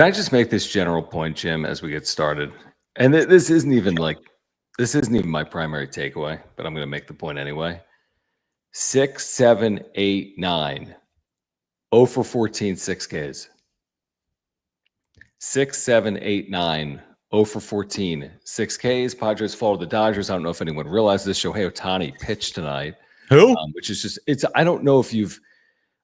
Can I just make this general point, Jim, as we get started? And this isn't even my primary takeaway, but I'm going to make the point anyway. 6, 7, 8, 9. 0 for 14, 6 Ks. 6, 7, 8, 9. 0 for 14, 6 Ks. Padres fall to the Dodgers. I don't know if anyone realized this. Shohei Ohtani pitched tonight. Who? Which is just, I don't know if you've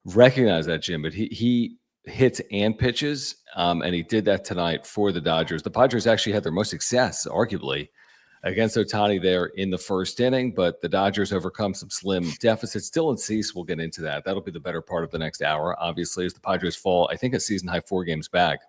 recognized that, Jim, but he hits and pitches, and he did that tonight for the Dodgers. The Padres actually had their most success, arguably, against Ohtani there in the first inning, but the Dodgers overcome some slim deficits. Dylan Cease, we'll get into that. That'll be the better part of the next hour, obviously, as the Padres fall, I think, a season-high 4 games back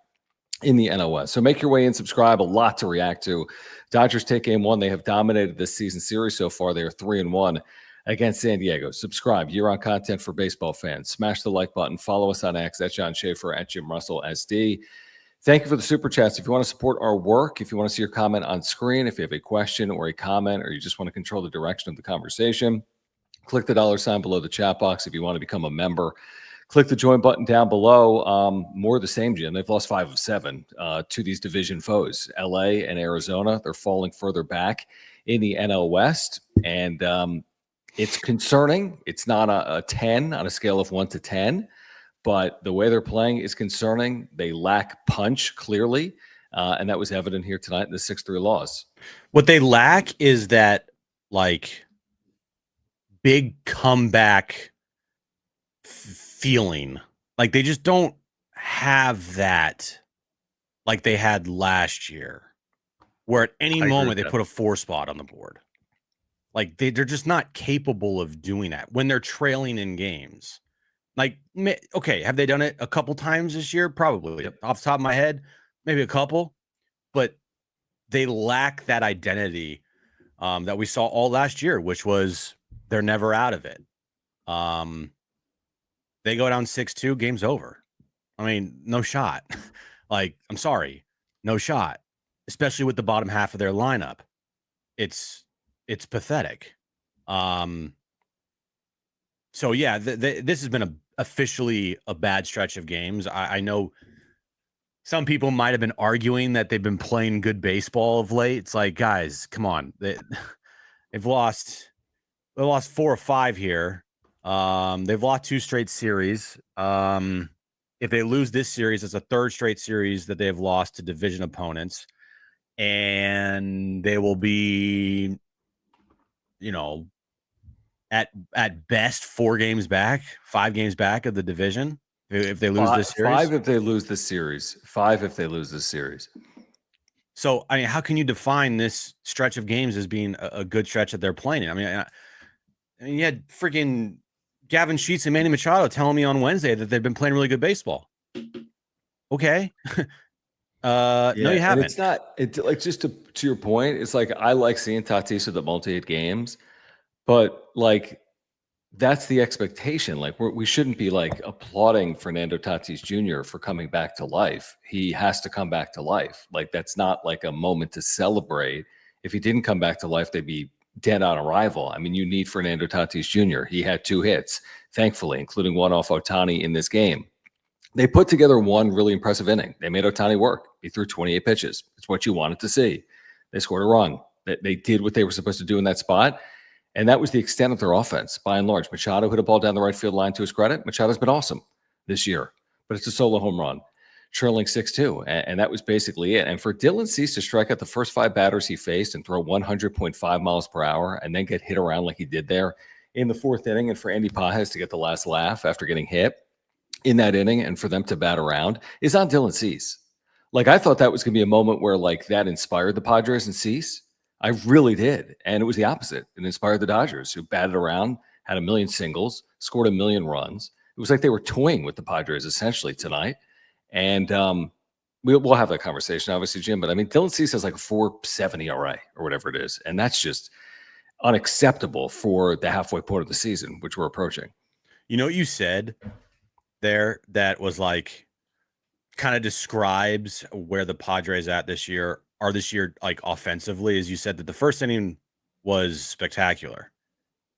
in the NOS. So make your way in, subscribe. A lot to react to. Dodgers take game 1. They have dominated this season series so far. They are 3-1 against San Diego. Subscribe. Year-round content for baseball fans. Smash the like button. Follow us on X at John Schaefer, at Jim Russell SD. Thank you for the super chats. If you want to support our work, if you want to see your comment on screen, if you have a question or a comment, or you just want to control the direction of the conversation, click the $ below the chat box. If you want to become a member, click the join button down below. More of the same, Jim. They've lost 5 of 7 to these division foes. LA and Arizona, they're falling further back in the NL West. And it's concerning. It's not a 10 on a scale of 1 to 10. But the way they're playing is concerning. They lack punch, clearly, and that was evident here tonight in the 6-3 loss. What they lack is that, like, big comeback feeling. Like, they just don't have that like they had last year, where at any moment they put a 4 spot on the board. Like, they're just not capable of doing that when they're trailing in games. Like, okay, have they done it a couple times this year? Probably. Yep. Off the top of my head, maybe a couple. But they lack that identity that we saw all last year, which was they're never out of it. They go down 6-2, game's over. I mean, no shot. Like, I'm sorry, no shot. Especially with the bottom half of their lineup. It's pathetic. So, yeah, this has been officially a bad stretch of games. I know some people might have been arguing that they've been playing good baseball of late. It's like, guys, come on. They've lost 4 or 5 here. They've lost 2 straight series. If they lose this series, it's a 3rd straight series that they have lost to division opponents. And they will be, at best 4 games back, 5 games back of the division if they lose this series. 5 if they lose this series. 5 if they lose this series. So, I mean, how can you define this stretch of games as being a good stretch that they're playing in? I mean, you had freaking Gavin Sheets and Manny Machado telling me on Wednesday that they've been playing really good baseball. Okay. No, you haven't. It's not. It's like, just to your point, it's like I like seeing Tatis with the multi-hit games. But, like, that's the expectation. Like, we shouldn't be, like, applauding Fernando Tatis Jr. for coming back to life. He has to come back to life. Like, that's not, like, a moment to celebrate. If he didn't come back to life, they'd be dead on arrival. I mean, you need Fernando Tatis Jr. He had 2 hits, thankfully, including one off Ohtani in this game. They put together one really impressive inning. They made Ohtani work. He threw 28 pitches. It's what you wanted to see. They scored a run. They did what they were supposed to do in that spot. And that was the extent of their offense, by and large. Machado hit a ball down the right field line, to his credit. Machado's been awesome this year, but it's a solo home run, trailing 6-2. And that was basically it. And for Dylan Cease to strike out the first 5 batters he faced and throw 100.5 miles per hour and then get hit around like he did there in the 4th inning, and for Andy Pajes to get the last laugh after getting hit in that inning and for them to bat around is on Dylan Cease. Like, I thought that was going to be a moment where, like, that inspired the Padres and Cease. I really did. And it was the opposite. It inspired the Dodgers, who batted around, had 1 million singles, scored 1 million runs. It was like they were toying with the Padres essentially tonight. And we'll have that conversation, obviously, Jim. But, I mean, Dylan Cease has like a 4.70 ERA or whatever it is. And that's just unacceptable for the halfway point of the season, which we're approaching. You know what you said there that was like kind of describes where the Padres are this year, like, offensively, as you said that the first inning was spectacular.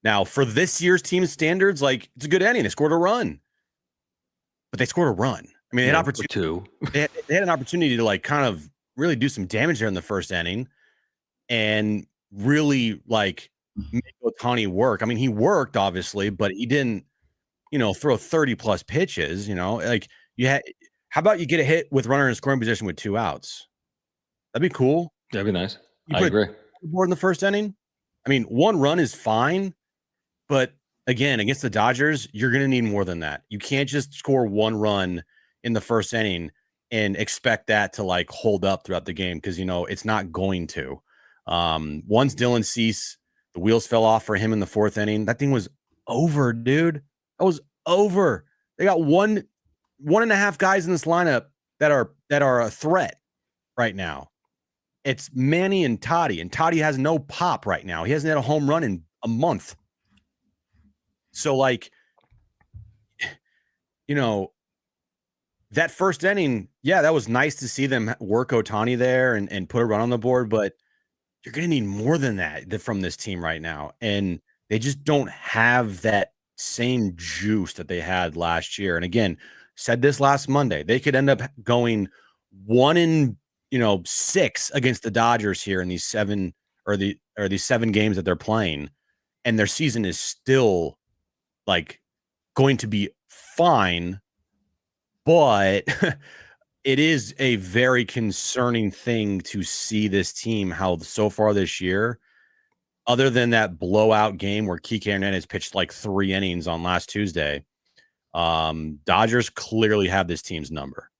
Now, for this year's team standards, like, it's a good inning. They scored a run. But they scored a run. I mean, they had or opportunity. two. They had an opportunity to like kind of really do some damage there in the first inning and really like make Ohtani work. I mean, he worked obviously, but he didn't, throw 30 plus pitches, like how about you get a hit with runner in scoring position with 2 outs? That'd be cool. That'd be nice. You I put agree. a board in the first inning. I mean, 1 run is fine, but again, against the Dodgers, you're going to need more than that. You can't just score 1 run in the first inning and expect that to like hold up throughout the game because it's not going to. Once Dylan Cease, the wheels fell off for him in the 4th inning. That thing was over, dude. That was over. They got 1.5 guys in this lineup that are a threat right now. It's Manny and Toddy has no pop right now. He hasn't had a home run in a month. So like, that first inning, yeah, that was nice to see them work Ohtani there and put a run on the board, but you're going to need more than that from this team right now. And they just don't have that same juice that they had last year. And again, said this last Monday, they could end up going 1-6 against the Dodgers here in these 7 games that they're playing. And their season is still like going to be fine, but it is a very concerning thing to see this team, how so far this year, other than that blowout game where Kike Hernandez pitched like 3 innings on last Tuesday, Dodgers clearly have this team's number.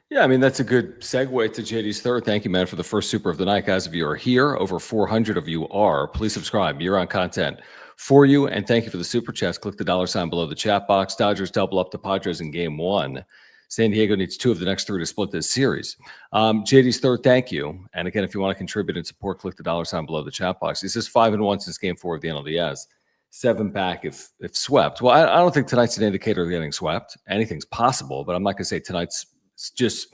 Yeah, I mean, that's a good segue to JD's third. Thank you, man, for the first super of the night. Guys, if you are here, over 400 of you are. Please subscribe. You're on content for you. And thank you for the super chats. Click the $ below the chat box. Dodgers double up the Padres in game 1. San Diego needs 2 of the next 3 to split this series. JD's third, thank you. And again, if you want to contribute and support, click the $ below the chat box. He says 5-1 since game 4 of the NLDS. 7 back if swept. Well, I don't think tonight's an indicator of getting swept. Anything's possible, but I'm not going to say tonight's just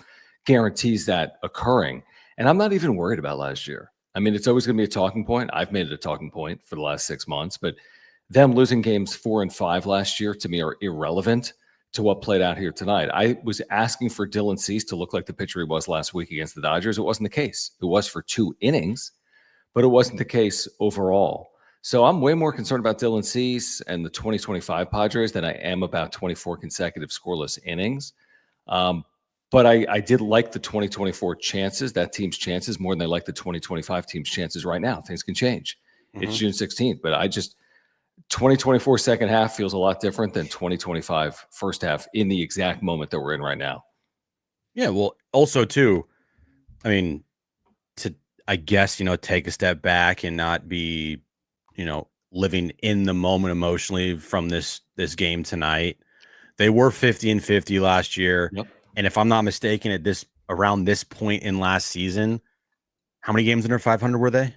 guarantees that occurring. And I'm not even worried about last year. I mean, it's always going to be a talking point. I've made it a talking point for the last 6 months, but them losing games 4 and 5 last year to me are irrelevant to what played out here tonight. I was asking for Dylan Cease to look like the pitcher he was last week against the Dodgers. It wasn't the case. It was for 2 innings, but it wasn't the case overall. So I'm way more concerned about Dylan Cease and the 2025 Padres than I am about 24 consecutive scoreless innings. But I did like the 2024 chances, that team's chances, more than I like the 2025 team's chances right now. Things can change. Mm-hmm. It's June 16th, but 2024 second half feels a lot different than 2025 first half in the exact moment that we're in right now. Yeah, well, also too, I mean, I guess, take a step back and not be, living in the moment emotionally from this game tonight. They were 50-50 last year. Yep. And if I'm not mistaken, around this point in last season, how many games under 500 were they?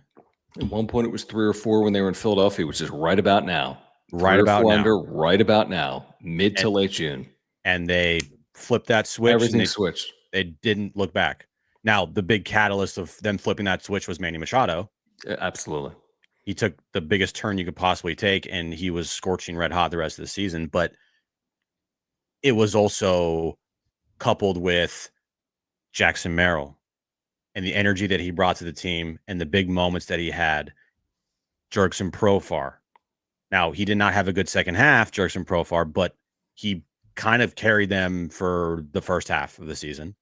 At one point, it was 3 or 4 when they were in Philadelphia, which is right about now. Right about now. Right about now, mid to late June. And they flipped that switch. Everything switched. They didn't look back. Now, the big catalyst of them flipping that switch was Manny Machado. Absolutely. He took the biggest turn you could possibly take, and he was scorching red hot the rest of the season. But it was also coupled with Jackson Merrill and the energy that he brought to the team and the big moments that he had. Jurickson Profar. Now, he did not have a good second half, Jurickson Profar, but he kind of carried them for the first half of the season.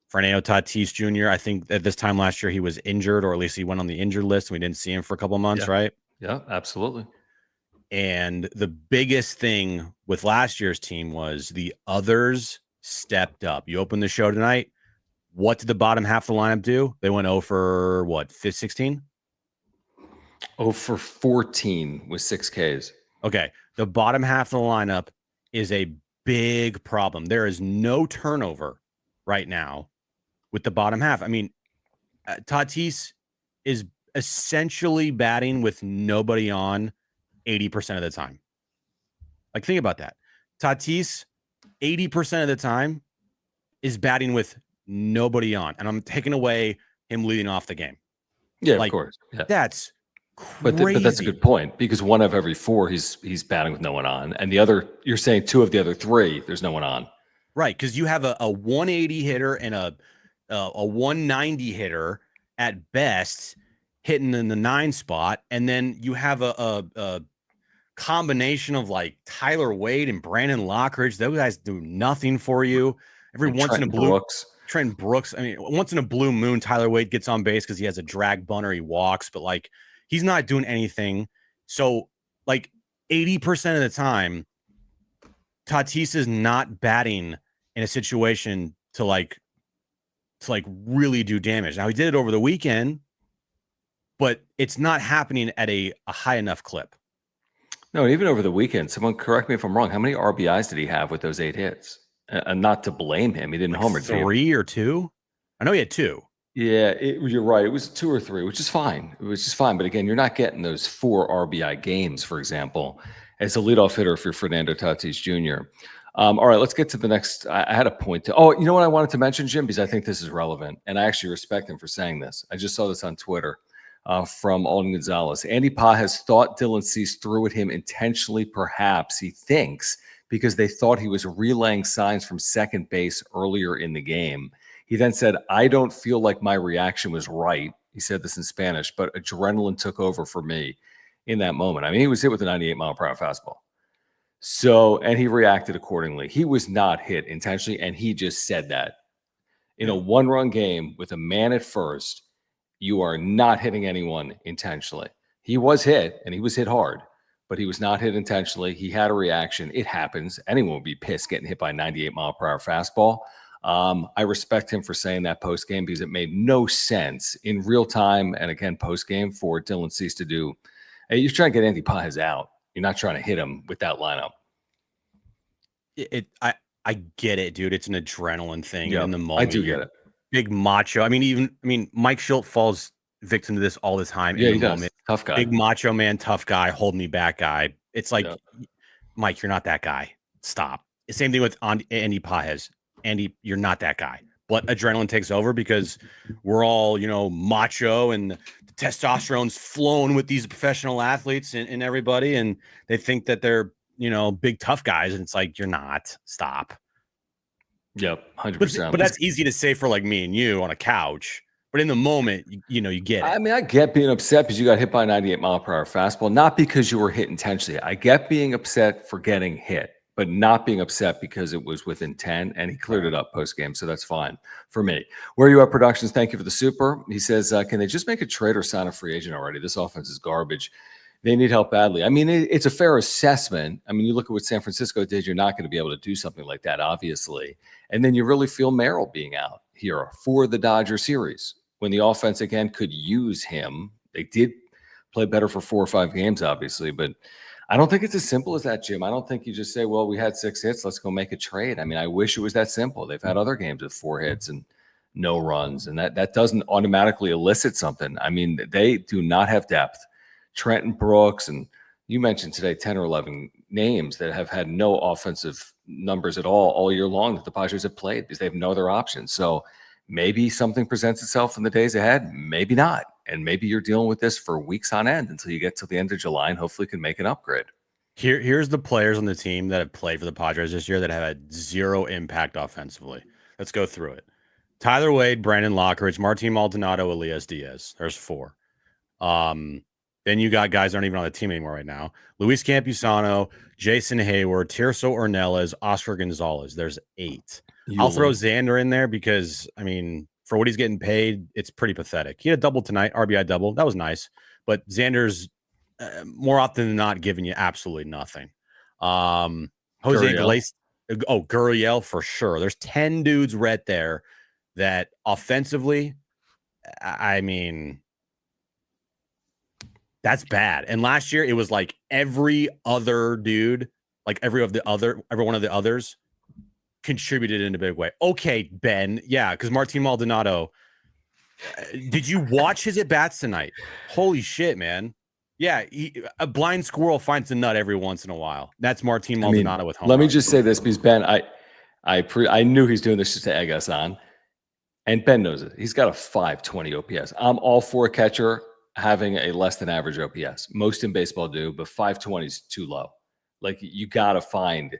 Fernando Tatis Jr., I think at this time last year he was injured, or at least he went on the injured list, and we didn't see him for a couple of months, right? Yeah, absolutely. And the biggest thing with last year's team was the others stepped up. You opened the show tonight. What did the bottom half of the lineup do? They went 0 for what, 16? 0 for 14 with 6 Ks. Okay. The bottom half of the lineup is a big problem. There is no turnover right now with the bottom half. I mean, Tatis is essentially batting with nobody on 80% of the time. Like, think about that. Tatis, 80% of the time, is batting with nobody on. And I'm taking away him leading off the game. Yeah, of course. Yeah. That's crazy. But that's a good point, because 1 of every 4 he's batting with no one on. And the other, you're saying 2 of the other 3, there's no one on. Right, because you have a 180 hitter and a 190 hitter at best hitting in the 9 spot, and then you have a combination of like Tyler Wade and Brandon Lockridge. Those guys do nothing for you. Every And once in a Trent blue Brooks. Trent Brooks. I mean, once in a blue moon, Tyler Wade gets on base because he has a drag bunter. He walks, but like he's not doing anything. So like 80% of the time, Tatis is not batting in a situation to really do damage. Now he did it over the weekend, but it's not happening at a high enough clip. No, even over the weekend, someone correct me if I'm wrong. How many RBIs did he have with those 8 hits? And not to blame him, he didn't homer. 3 or 2. I know he had 2. Yeah, you're right. It was 2 or 3, which is fine. It was just fine. But again, you're not getting those 4 RBI games, for example, as a leadoff hitter for Fernando Tatis Jr. All right, let's get to the next. I had a point to. Oh, you know what I wanted to mention, Jim, because I think this is relevant, and I actually respect him for saying this. I just saw this on Twitter from Alden Gonzalez. Andy Pa has thought Dylan Cease threw at him intentionally, perhaps, he thinks, because they thought he was relaying signs from second base earlier in the game. He then said, I don't feel like my reaction was right. He said this in Spanish, but adrenaline took over for me in that moment. I mean, he was hit with a 98-mile-per-hour fastball. So, and he reacted accordingly. He was not hit intentionally, and he just said that. In a one-run game with a man at first, you are not hitting anyone intentionally. He was hit, and he was hit hard, but he was not hit intentionally. He had a reaction. It happens. Anyone would be pissed getting hit by a 98-mile-per-hour fastball. I respect him for saying that post-game because it made no sense in real time and, again, post-game for Dylan Cease to do. Hey, you're trying to get Andy Paez out. You're not trying to hit him with that lineup. I get it, dude. It's an adrenaline thing. Yeah, in the moment, I do get it. Big macho. I mean, Mike Schultz falls victim to this all the time. Yeah, in he the does. moment. Tough guy. Big macho man, tough guy, hold me back guy. It's like, Yeah. Mike, you're not that guy. Stop. Same thing with Andy Paez. Andy, you're not that guy. But adrenaline takes over because we're all, macho, and the testosterone's flowing with these professional athletes and everybody, and they think that they're, big tough guys, and it's like, you're not. Stop. Yep, 100%. But that's easy to say for like me and you on a couch. But in the moment, you get it. I mean, I get being upset because you got hit by a 98-mile-per-hour fastball, not because you were hit intentionally. I get being upset for getting hit, but not being upset because it was with intent, and he cleared it up post-game, so that's fine for me. Where you at, Productions? Thank you for the super. He says, can they just make a trade or sign a free agent already? This offense is garbage. They need help badly. I mean, it's a fair assessment. I mean, you look at what San Francisco did, you're not going to be able to do something like that, obviously. And then you really feel Merrill being out here for the Dodger series when the offense, again, could use him. They did play better for 4 or 5 games, obviously, but I don't think it's as simple as that, Jim. I don't think you just say, well, we had 6 hits, let's go make a trade. I mean, I wish it was that simple. They've had other games with 4 hits and no runs, and that doesn't automatically elicit something. I mean, they do not have depth. Trenton Brooks, and you mentioned today 10 or 11 names that have had no offensive numbers at all year long that the Padres have played because they have no other options. So maybe something presents itself in the days ahead, maybe not. And maybe you're dealing with this for weeks on end until you get to the end of July and hopefully can make an upgrade. Here's the players on the team that have played for the Padres this year that have had 0 impact offensively. Let's go through it. Tyler Wade, Brandon Lockridge, Martin Maldonado, Elias Diaz. There's 4. Then you got guys that aren't even on the team anymore right now. Luis Campusano, Jason Hayward, Tirso Ornelas, Oscar Gonzalez. There's 8. I'll throw Xander in there because, I mean, for what he's getting paid, it's pretty pathetic. He had a double tonight, RBI double. That was nice. But Xander's more often than not giving you absolutely nothing. Jose Gurriel. Gurriel for sure. There's 10 dudes right there that offensively, I mean, that's bad. And last year it was like every other dude, like every one of the others contributed in a big way. Okay, Ben. Yeah, because Martin Maldonado. Did you watch his at-bats tonight? Holy shit, man. Yeah, a blind squirrel finds a nut every once in a while. That's Martin Maldonado with home. Let me just say this, because Ben, I knew he's doing this just to egg us on. And Ben knows it. He's got a 520 OPS. I'm all for a catcher having a less than average OPS. Most in baseball do, but 520 is too low. Like, you got to find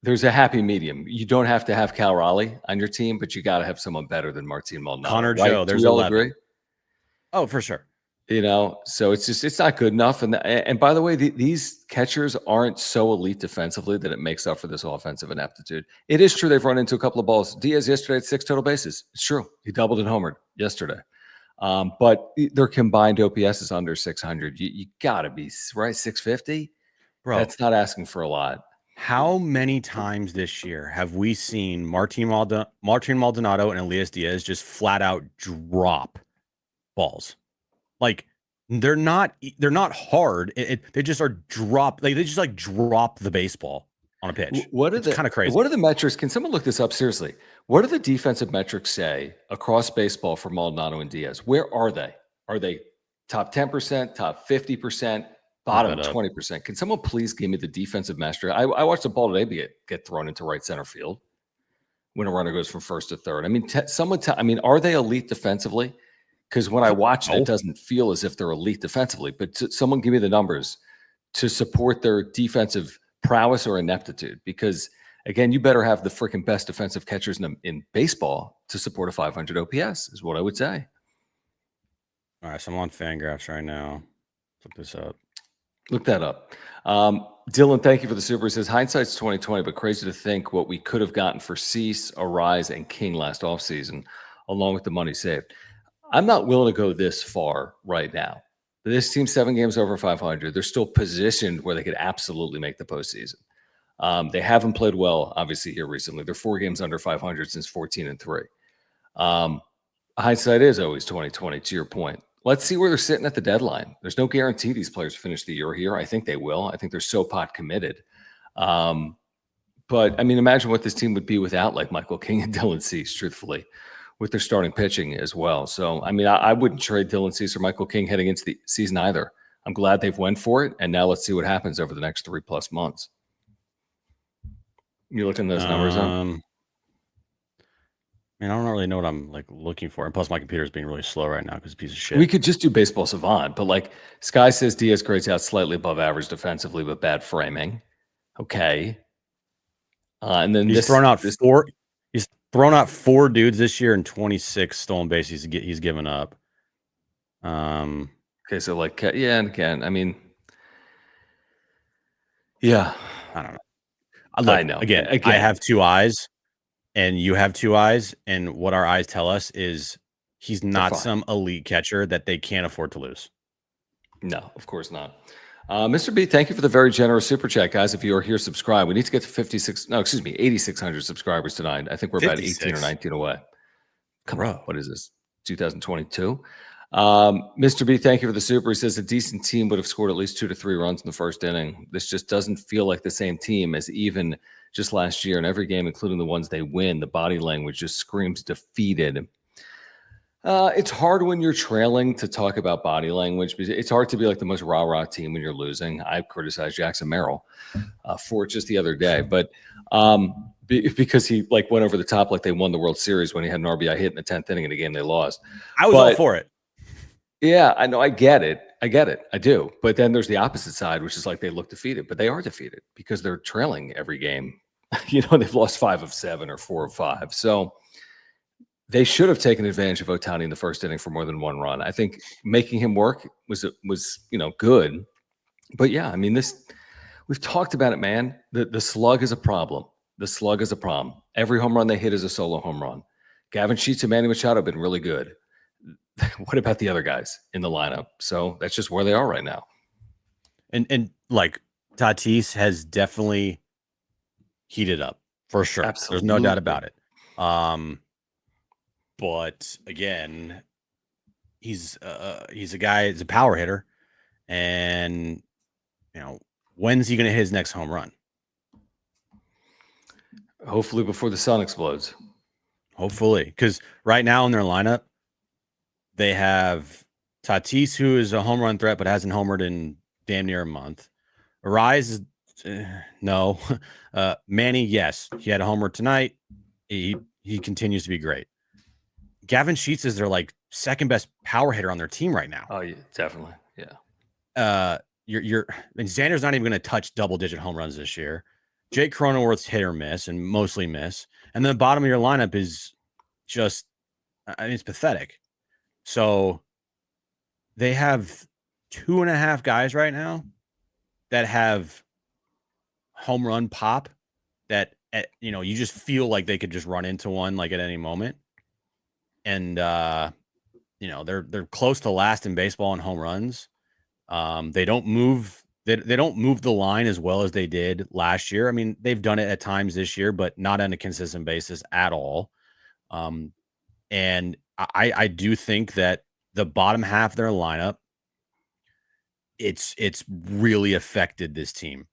there's a happy medium. You don't have to have Cal Raleigh on your team, but you got to have someone better than Martin Maldonado. Connor right? Joe, Do there's we all 11. agree? Oh, for sure. So it's not good enough. And by the way, these catchers aren't so elite defensively that it makes up for this offensive ineptitude. It is true they've run into a couple of balls. Diaz yesterday had 6 total bases. It's true. He doubled and homered yesterday. But their combined OPS is under 600. You got to be right 650. Bro, that's not asking for a lot. How many times this year have we seen Martin Maldonado and Elias Diaz just flat out drop balls? Like they're not hard. They just are drop. Like they just like drop the baseball on a pitch. It's kind of crazy. What are the metrics? Can someone look this up seriously? What do the defensive metrics say across baseball for Maldonado and Diaz? Where are they? Are they top 10%, top 50%, bottom 20%? Can someone please give me the defensive mastery? I watched a ball today get thrown into right center field when a runner goes from first to third. I mean, are they elite defensively? Because when I watch it, it doesn't feel as if they're elite defensively. But someone give me the numbers to support their defensive prowess or ineptitude. Because, again, you better have the freaking best defensive catchers in baseball to support a 500 OPS is what I would say. All right, so I'm on Fangraphs right now. Look this up. Look that up. Dylan, thank you for the super. He says, hindsight's 2020, but crazy to think what we could have gotten for Cease, Arise, and King last offseason, along with the money saved. I'm not willing to go this far right now. This team's 7 games over 500. They're still positioned where they could absolutely make the postseason. They haven't played well, obviously, here recently. They're 4 games under 500 since 14-3. Hindsight is always 2020, to your point. Let's see where they're sitting at the deadline. There's no guarantee these players finish the year here. I think they will. I think they're so pot committed. But, I mean, imagine what this team would be without, like, Michael King and Dylan Cease, truthfully, with their starting pitching as well. So, I mean, I wouldn't trade Dylan Cease or Michael King heading into the season either. I'm glad they've went for it, and now let's see what happens over the next 3+ months. You looking those numbers up? I mean, I don't really know what I'm like looking for. And plus, my computer's being really slow right now because it's a piece of shit. We could just do Baseball Savant, but like Sky says, Diaz grades out slightly above average defensively, but bad framing. Okay. And then he's thrown out 4. He's thrown out 4 dudes this year and 26 stolen bases he's given up. Okay, so like, yeah, and again, I mean, yeah, I don't know. I know. Again, I have 2 eyes, and you have 2 eyes, and what our eyes tell us is he's not some elite catcher that they can't afford to lose. No, of course not. Mr. B, thank you for the very generous super chat, guys. If you are here, subscribe. We need to get to 8,600 subscribers tonight. I think we're 56. About 18 or 19 away. Come on, what is this? 2022. Mr. B, thank you for the super. He says a decent team would have scored at least 2 to 3 runs in the first inning. This just doesn't feel like the same team as even just last year. In every game, including the ones they win, the body language just screams defeated. It's hard when you're trailing to talk about body language. It's hard to be like the most rah-rah team when you're losing. I criticized Jackson Merrill for it just the other day, but because he like went over the top like they won the World Series when he had an RBI hit in the 10th inning in a game they lost. I was all for it. Yeah, I know. I get it. I do. But then there's the opposite side, which is like they look defeated, but they are defeated because they're trailing every game. They've lost 5 of 7 or 4 of 5. So they should have taken advantage of Ohtani in the first inning for more than 1 run. I think making him work was good. But yeah, I mean, we've talked about it, man. The slug is a problem. The slug is a problem. Every home run they hit is a solo home run. Gavin Sheets and Manny Machado have been really good. What about the other guys in the lineup? So that's just where they are right now. And like Tatis has definitely heated up for sure. Absolutely. There's no doubt about it. But again, he's a guy, he's a power hitter, and when's he going to hit his next home run? Hopefully before the sun explodes. Hopefully, because right now in their lineup, they have Tatis, who is a home run threat but hasn't homered in damn near a month. Arise, no. Manny, yes, he had a homer tonight. He continues to be great. Gavin Sheets is their like second best power hitter on their team right now. Oh, yeah, definitely. Yeah. And Xander's not even going to touch double-digit home runs this year. Jake Cronenworth's hit or miss and mostly miss. And then the bottom of your lineup is just, I mean, it's pathetic. So they have 2.5 guys right now that have home run pop that, you just feel like they could just run into one like at any moment. And, they're close to last in baseball in home runs. They don't move. They don't move the line as well as they did last year. I mean, they've done it at times this year, but not on a consistent basis at all. And I do think that the bottom half of their lineup, it's really affected this team.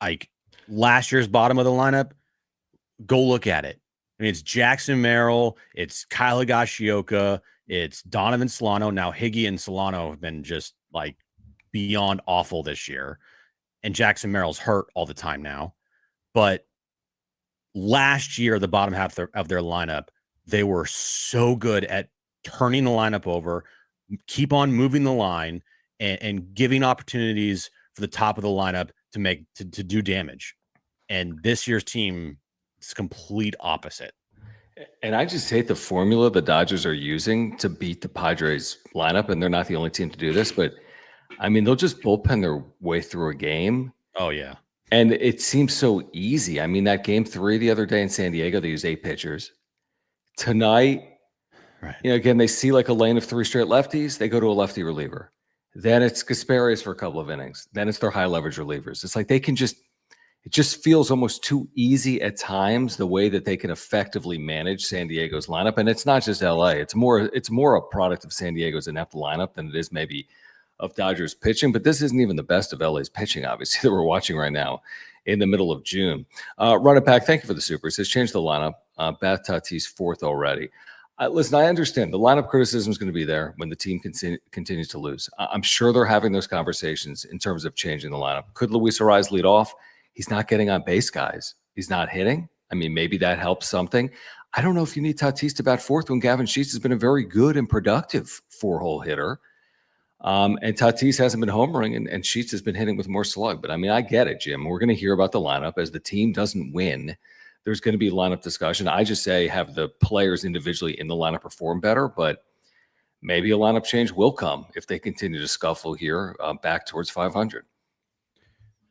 Like last year's bottom of the lineup, go look at it. I mean, it's Jackson Merrill, it's Kyle Higashioka, it's Donovan Solano. Now Higgy and Solano have been just like beyond awful this year. And Jackson Merrill's hurt all the time now. But last year, the bottom half of their lineup, they were so good at turning the lineup over, keep on moving the line, and giving opportunities for the top of the lineup to do damage. And this year's team is complete opposite. And I just hate the formula the Dodgers are using to beat the Padres lineup. And they're not the only team to do this, but I mean, they'll just bullpen their way through a game. Oh, yeah. And it seems so easy. I mean, that game 3 the other day in San Diego, they used 8 pitchers. Tonight, right. Again, they see like a lane of 3 straight lefties. They go to a lefty reliever. Then it's Kasperius for a couple of innings. Then it's their high leverage relievers. It's like it just feels almost too easy at times the way that they can effectively manage San Diego's lineup. And it's not just LA. It's more a product of San Diego's inept lineup than it is maybe of Dodgers pitching. But this isn't even the best of LA's pitching, obviously, that we're watching right now in the middle of June. Run it back. Thank you for the super. It says change the lineup. Bat Tatis 4th already. Listen, I understand the lineup criticism is going to be there when the team continues to lose. I'm sure they're having those conversations in terms of changing the lineup. Could Luis Arraez lead off? He's not getting on base, guys. He's not hitting. I mean, maybe that helps something. I don't know if you need Tatis to bat 4th when Gavin Sheets has been a very good and productive 4-hole hitter. And Tatis hasn't been homering, and Sheets has been hitting with more slug. But, I mean, I get it, Jim. We're going to hear about the lineup. As the team doesn't win, there's going to be lineup discussion. I just say have the players individually in the lineup perform better, but maybe a lineup change will come if they continue to scuffle here back towards 500.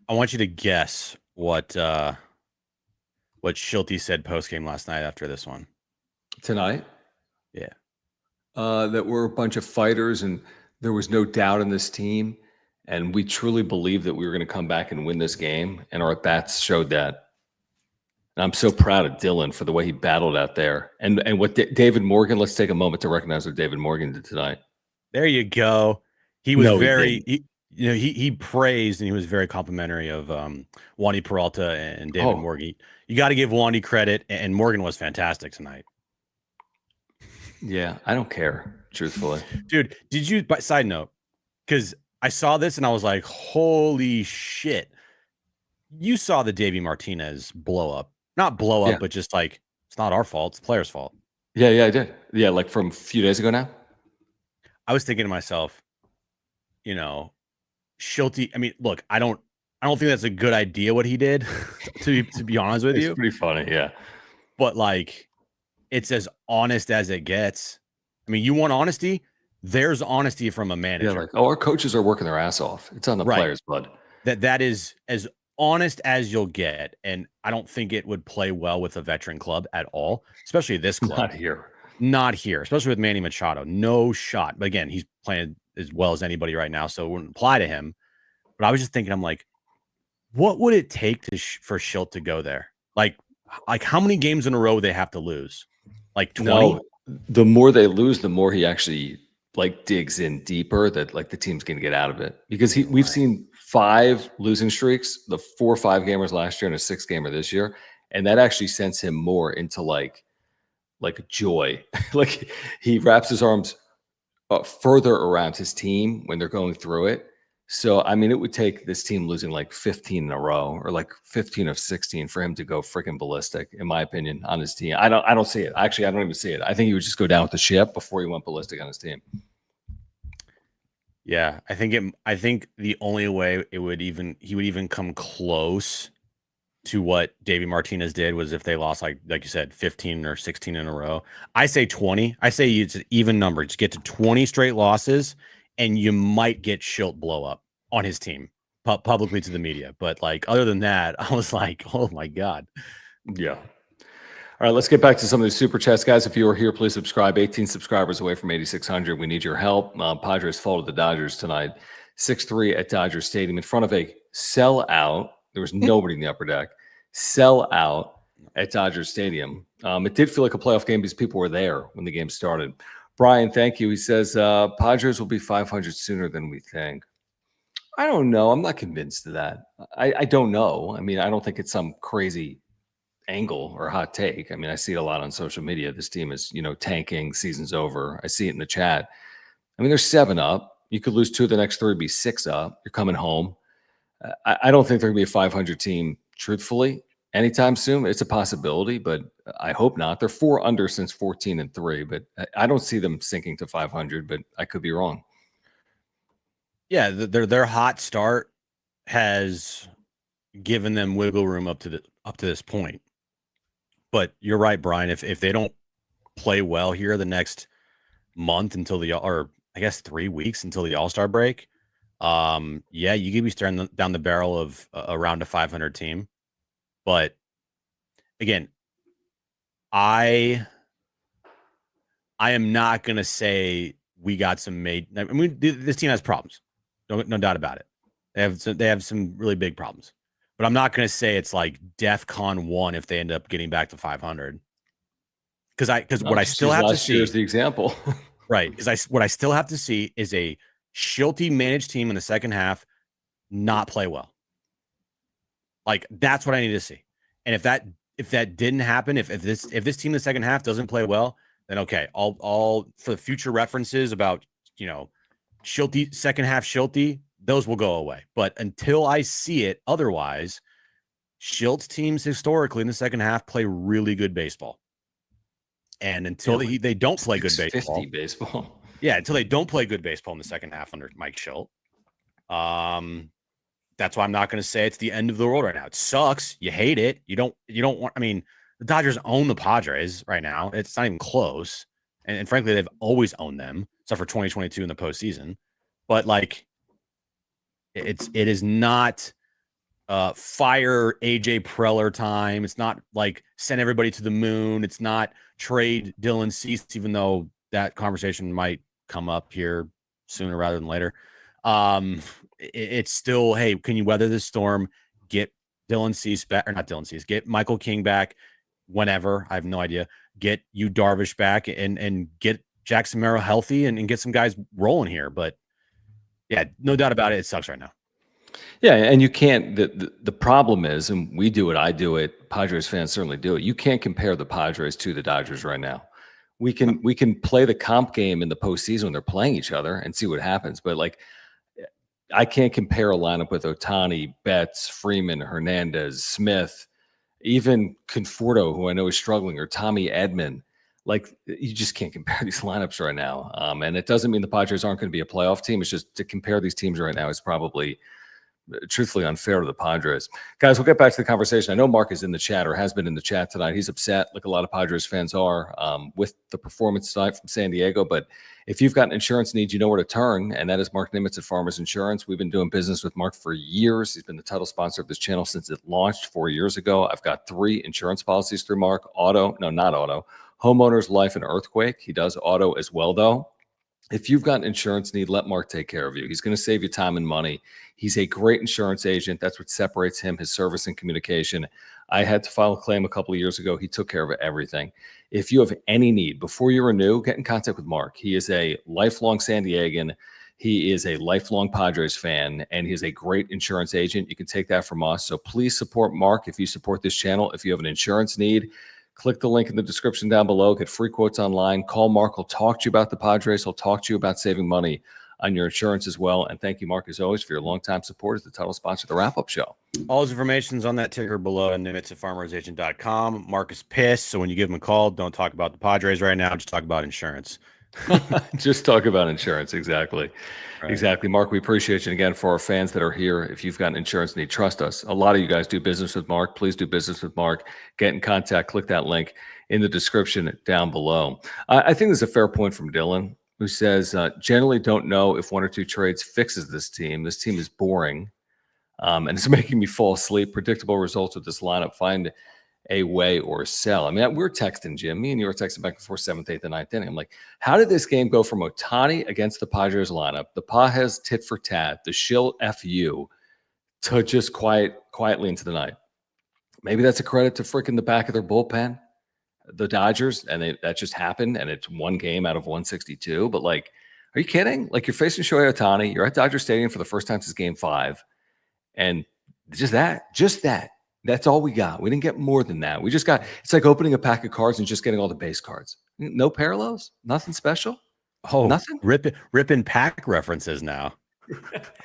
I want you to guess what Schulte said post-game last night after this one. Tonight? Yeah. That we're a bunch of fighters and there was no doubt in this team. And we truly believed that we were going to come back and win this game. And our at-bats showed that. And I'm so proud of Dylan for the way he battled out there. And what David Morgan, let's take a moment to recognize what David Morgan did tonight. There you go. He was he praised and he was very complimentary of Wandy Peralta and David Morgan. You got to give Wandy credit, and Morgan was fantastic tonight. Yeah, I don't care, truthfully. Dude, did you, side note, because I saw this and I was like, holy shit. You saw the Davey Martinez blow up. Not blow up, but just like, it's not our fault. It's the player's fault. Yeah, I did. Yeah, like from a few days ago now. I was thinking to myself, Schulte, I mean, look, I don't think that's a good idea what he did, to be honest with you. It's pretty funny, yeah. But like, it's as honest as it gets. I mean, you want honesty? There's honesty from a manager. Yeah, like, our coaches are working their ass off. It's on the players' blood. That is as honest as you'll get, and I don't think it would play well with a veteran club at all, especially this club. Not here, especially with Manny Machado. No shot. But again, he's playing as well as anybody right now, so it wouldn't apply to him. But I was just thinking, I'm like, what would it take for Schilt to go there? Like how many games in a row they have to lose? Like 20? No, the more they lose, the more he actually like digs in deeper that like the team's going to get out of it. Because we've seen 5 losing streaks, the 4 or 5 gamers last year and a 6 gamer this year. And that actually sends him more into like joy. Like he wraps his arms further around his team when they're going through it. So, I mean, it would take this team losing like 15 in a row or like 15 of 16 for him to go freaking ballistic, in my opinion, on his team. I don't see it. Actually, I don't even see it. I think he would just go down with the ship before he went ballistic on his team. Yeah, I think the only way he would even come close to what Davey Martinez did was if they lost, like you said, 15 or 16 in a row. I say 20. I say it's an even number. Just get to 20 straight losses, and you might get Schilt blow up on his team publicly to the media. But like other than that, I was like, oh my God. Yeah. All right, let's get back to some of these super chats, guys. If you are here, please subscribe. 18 subscribers away from 8,600. We need your help. Padres fall to the Dodgers tonight, 6-3 at Dodger Stadium in front of a sellout. There was nobody in the upper deck. Sellout at Dodger Stadium. It did feel like a playoff game because people were there when the game started. Brian, thank you. He says Padres will be 500 sooner than we think. I don't know. I'm not convinced of that. I don't know. I mean, I don't think it's some crazy angle or hot take. I mean, I see it a lot on social media. This team is, tanking, season's over. I see it in the chat. I mean, they're 7 up. You could lose 2 of the next 3, be 6 up. You're coming home. I don't think they're going to be a 500 team, truthfully, anytime soon. It's a possibility, but I hope not. They're 4 under since 14-3, but I don't see them sinking to 500, but I could be wrong. Yeah, their hot start has given them wiggle room up to this point. But you're right, Brian. If they don't play well here the next month until or I guess 3 weeks until the All-Star break, yeah, you could be staring down the barrel of around a 500 team. But again, I am not going to say we got some made. I mean, this team has problems. No doubt about it. They have some really big problems. But I'm not going to say it's like DEFCON 1 if they end up getting back to 500. Because what I still have to see is the example. Right. Because what I still have to see is a Shilty managed team in the second half not play well. Like that's what I need to see. And if that didn't happen, if this team in the second half doesn't play well, then okay, all for the future references about Shilty second half Shilty, those will go away. But until I see it otherwise, Shilt's teams historically in the second half play really good baseball. And until they don't play good baseball. Yeah, until they don't play good baseball in the second half under Mike Schilt. That's why I'm not going to say it's the end of the world right now. It sucks. You hate it. You don't want. I mean, the Dodgers own the Padres right now. It's not even close. And frankly, they've always owned them, except for 2022 in the postseason. But like, it is not fire AJ Preller time. It's not like send everybody to the moon. It's not trade Dylan Cease, even though that conversation might come up here sooner rather than later. It's still, hey, can you weather this storm? Get Dylan Cease back, or not Dylan Cease, get Michael King back whenever. I have no idea. Get you Darvish back and get Jackson Merrill healthy and get some guys rolling here. But yeah, no doubt about it. It sucks right now. Yeah, and you can't. The problem is, and we do it, I do it, Padres fans certainly do it. You can't compare the Padres to the Dodgers right now. We can play the comp game in the postseason when they're playing each other and see what happens. But like, I can't compare a lineup with Ohtani, Betts, Freeman, Hernandez, Smith, even Conforto, who I know is struggling, or Tommy Edman. Like, you just can't compare these lineups right now. And it doesn't mean the Padres aren't going to be a playoff team. It's just to compare these teams right now is probably truthfully unfair to the Padres. Guys, we'll get back to the conversation. I know Mark is in the chat or has been in the chat tonight. He's upset, like a lot of Padres fans are, with the performance tonight from San Diego. But if you've got insurance needs, you know where to turn, and that is Mark Nimitz at Farmers Insurance. We've been doing business with Mark for years. He's been the title sponsor of this channel since it launched 4 years ago. I've got 3 insurance policies through Mark. Homeowners, life, and earthquake. He does auto as well, though. If you've got an insurance need, let Mark take care of you. He's going to save you time and money. He's a great insurance agent. That's what separates him, his service and communication. I had to file a claim a couple of years ago. He took care of everything. If you have any need, before you renew, get in contact with Mark. He is a lifelong San Diegan. He is a lifelong Padres fan, and he is a great insurance agent. You can take that from us. So please support Mark if you support this channel. If you have an insurance need, click the link in the description down below. Get free quotes online. Call Mark. He'll talk to you about the Padres. He'll talk to you about saving money on your insurance as well. And thank you, Mark, as always, for your longtime support as the title sponsor of the Wrap-Up Show. All his information is on that ticker below and Nimitz at farmersagent.com. Mark is pissed, so when you give him a call, don't talk about the Padres right now. Just talk about insurance. Just talk about insurance. Exactly. Right. Exactly. Mark, we appreciate you. And again, for our fans that are here, if you've got insurance need, trust us. A lot of you guys do business with Mark. Please do business with Mark. Get in contact. Click that link in the description down below. I think there's a fair point from Dylan, who says, generally don't know if 1 or 2 trades fixes this team. This team is boring, and it's making me fall asleep. Predictable results with this lineup. Find a way or sell. I mean, we were texting, Jim. Me and you were texting back and forth 7th, 8th, and 9th inning. I'm like, how did this game go from Ohtani against the Padres lineup, the Pajes tit for tat, the shill FU, to just quietly into the night? Maybe that's a credit to freaking the back of their bullpen, the Dodgers, and that just happened, and it's 1 game out of 162. But, like, are you kidding? Like, you're facing Shohei Ohtani. You're at Dodger Stadium for the first time since Game 5, and just that. That's all we got. We didn't get more than that. We just got, it's like opening a pack of cards and just getting all the base cards. No parallels, nothing special. Oh, nothing. Ripping pack references now.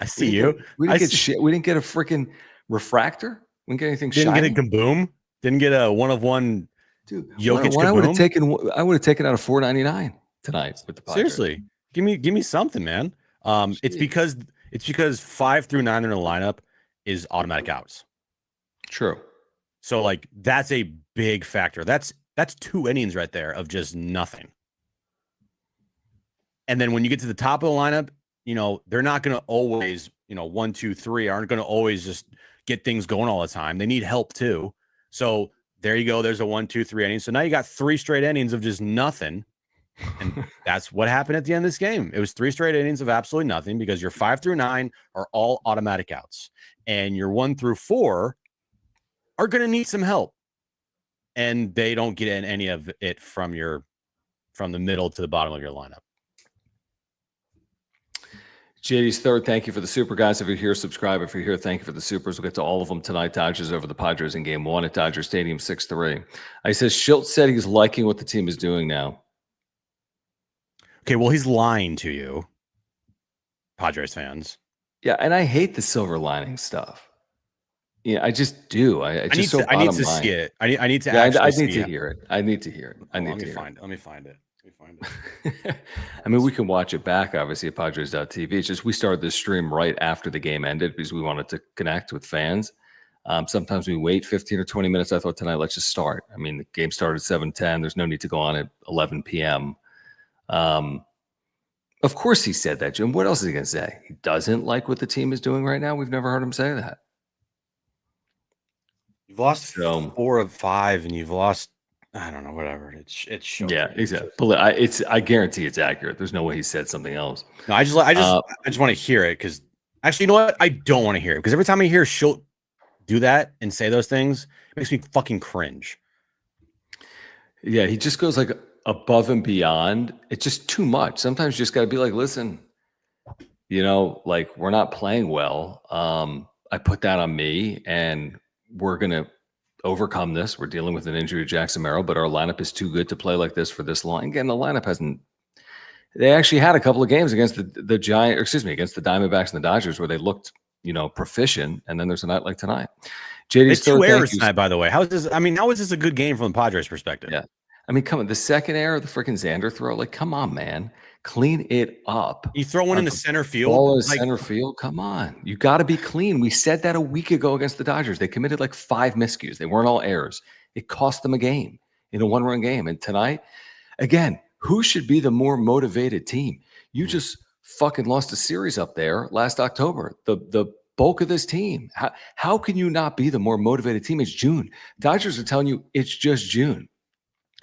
I see you. We didn't get shit. We didn't get a freaking refractor. We didn't get anything. Didn't shiny. get a kaboom. Didn't get a 1-of-1. Dude, Jokic I would have kaboom. taken out a $4.99 tonight with the Padres. Seriously, give me something, man. It's because 5 through 9 in the lineup is automatic outs. True. So, like, that's a big factor. That's 2 innings right there of just nothing. And then when you get to the top of the lineup, they're not going to always, 1, 2, 3 aren't going to always just get things going all the time. They need help too. So there you go. There's a 1, 2, 3 innings. So now you got 3 straight innings of just nothing. And that's what happened at the end of this game. It was 3 straight innings of absolutely nothing because your 5 through 9 are all automatic outs. And your 1 through 4 are going to need some help. And they don't get in any of it from the middle to the bottom of your lineup. JD's third, thank you for the super, guys. If you're here, subscribe. If you're here, thank you for the supers. We'll get to all of them tonight. Dodgers over the Padres in Game 1 at Dodger Stadium, 6-3. I says Schultz said he's liking what the team is doing now. Okay, well, he's lying to you, Padres fans. Yeah, and I hate the silver lining stuff. Yeah, I just do. I need to see it. I need to hear it. I need to hear it. Let me find it. I mean, we can watch it back, obviously, at Padres.tv. It's just we started this stream right after the game ended because we wanted to connect with fans. Sometimes we wait 15 or 20 minutes. I thought tonight, let's just start. I mean, the game started at 7:10. There's no need to go on at 11 p.m. Of course he said that, Jim. What else is he going to say? He doesn't like what the team is doing right now? We've never heard him say that. You've lost 4 of 5, and you've lost, I don't know, whatever. It's showing. Yeah, exactly. I guarantee it's accurate. There's no way he said something else. No, I just want to hear it because actually, you know what? I don't want to hear it because every time I hear Schultz do that and say those things, it makes me fucking cringe. Yeah, he just goes like above and beyond. It's just too much. Sometimes you just got to be like, listen, like we're not playing well. I put that on me, and we're going to overcome this. We're dealing with an injury to Jackson Merrill, but our lineup is too good to play like this for this long. Again, the lineup hasn't. They actually had a couple of games against against the Diamondbacks and the Dodgers where they looked, proficient. And then there's a night like tonight. JD's 2 errors tonight, by the way. How is this a good game from the Padres' perspective? Yeah. I mean, come on. The second error, the freaking Xander throw, like, come on, man. Clean it up. You throw one in the center field. Ball in center field. Come on. You got to be clean. We said that a week ago against the Dodgers. They committed like 5 miscues. They weren't all errors. It cost them a game in a 1-run game. And tonight, again, who should be the more motivated team? You just fucking lost a series up there last October. The bulk of this team. How can you not be the more motivated team? It's June. Dodgers are telling you it's just June.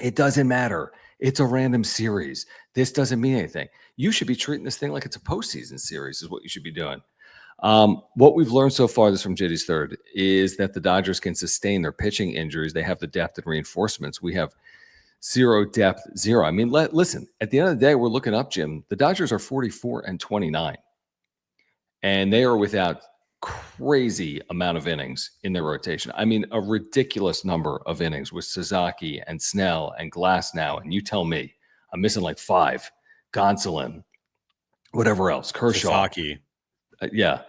It doesn't matter. It's a random series. This doesn't mean anything. You should be treating this thing like it's a postseason series is what you should be doing. What we've learned so far, this from JD's third, is that the Dodgers can sustain their pitching injuries. They have the depth and reinforcements. We have 0 depth, 0. I mean, listen, at the end of the day, we're looking up, Jim. The Dodgers are 44-29, and they are without crazy amount of innings in their rotation. I mean, a ridiculous number of innings with Sasaki and Snell and Glass now. And you tell me, I'm missing like 5. Gonsolin, whatever else, Kershaw. Sasaki. Yeah.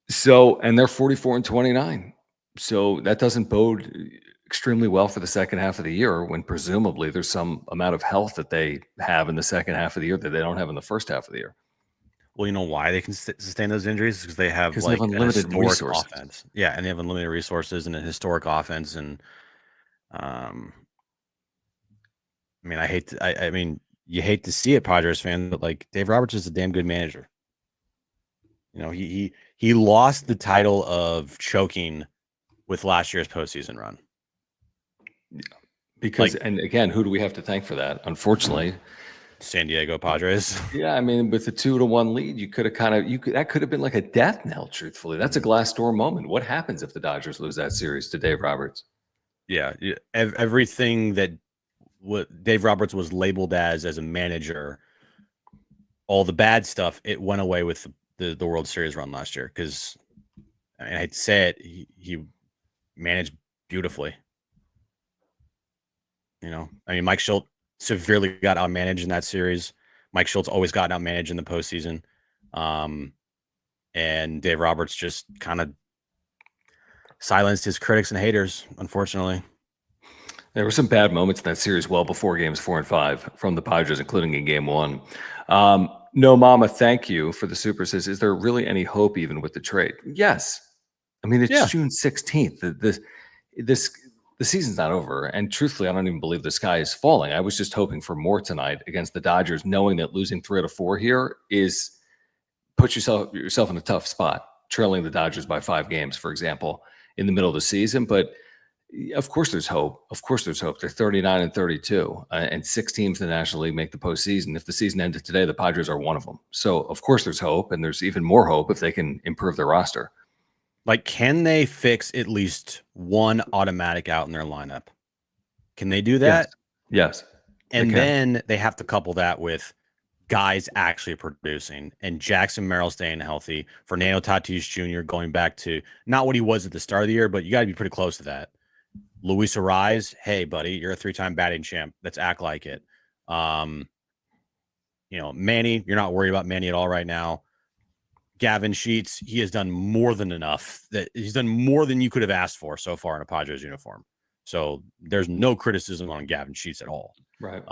So, and they're 44-29. So that doesn't bode extremely well for the second half of the year when presumably there's some amount of health that they have in the second half of the year that they don't have in the first half of the year. Well, you know why they can sustain those injuries? Because they have Because they have like a unlimited historic resources. offense. Yeah, and they have unlimited resources and a historic offense. And I mean, I mean, you hate to see it, Padres fan, but like Dave Roberts is a damn good manager. You know, he lost the title of choking with last year's postseason run. Yeah. Because, Like, and again, who do we have to thank for that? Unfortunately, San Diego Padres. Yeah, I mean, with the 2-1 lead, you could have that could have been like a death knell. Truthfully, that's a glass door moment. What happens if the Dodgers lose that series to Dave Roberts? Yeah, everything that what Dave Roberts was labeled as a manager, all the bad stuff, it went away with the World Series run last year. Because I mean, I'd say it, he managed beautifully. You know, I mean, Mike Schultz severely got outmanaged in that series. Mike Schultz always got outmanaged in the postseason. And Dave Roberts just kind of silenced his critics and haters, unfortunately. There were some bad moments in that series well before games 4 and 5 from the Padres, including in game 1. No Mama, thank you for the super says, is there really any hope even with the trade? Yes. I mean, it's June 16th. The season's not over. And truthfully, I don't even believe the sky is falling. I was just hoping for more tonight against the Dodgers, knowing that losing 3 out of 4 here is put yourself in a tough spot, trailing the Dodgers by 5 games, for example, in the middle of the season. But of course there's hope. Of course there's hope. They're 39 and 32, and 6 teams in the National League make the postseason. If the season ended today, the Padres are one of them. So of course there's hope, and there's even more hope if they can improve their roster. Like, can they fix at least one automatic out in their lineup? Can they do that? Yes. And then they have to couple that with guys actually producing, and Jackson Merrill staying healthy, Fernando Tatis Jr. going back to not what he was at the start of the year, but you got to be pretty close to that. Luis Ariz, hey buddy, you're a 3-time batting champ. Let's act like it. You know, Manny, you're not worried about Manny at all right now. Gavin Sheets, he has done more than enough. That he's done more than you could have asked for so far in a Padres uniform. So there's no criticism on Gavin Sheets at all. Right.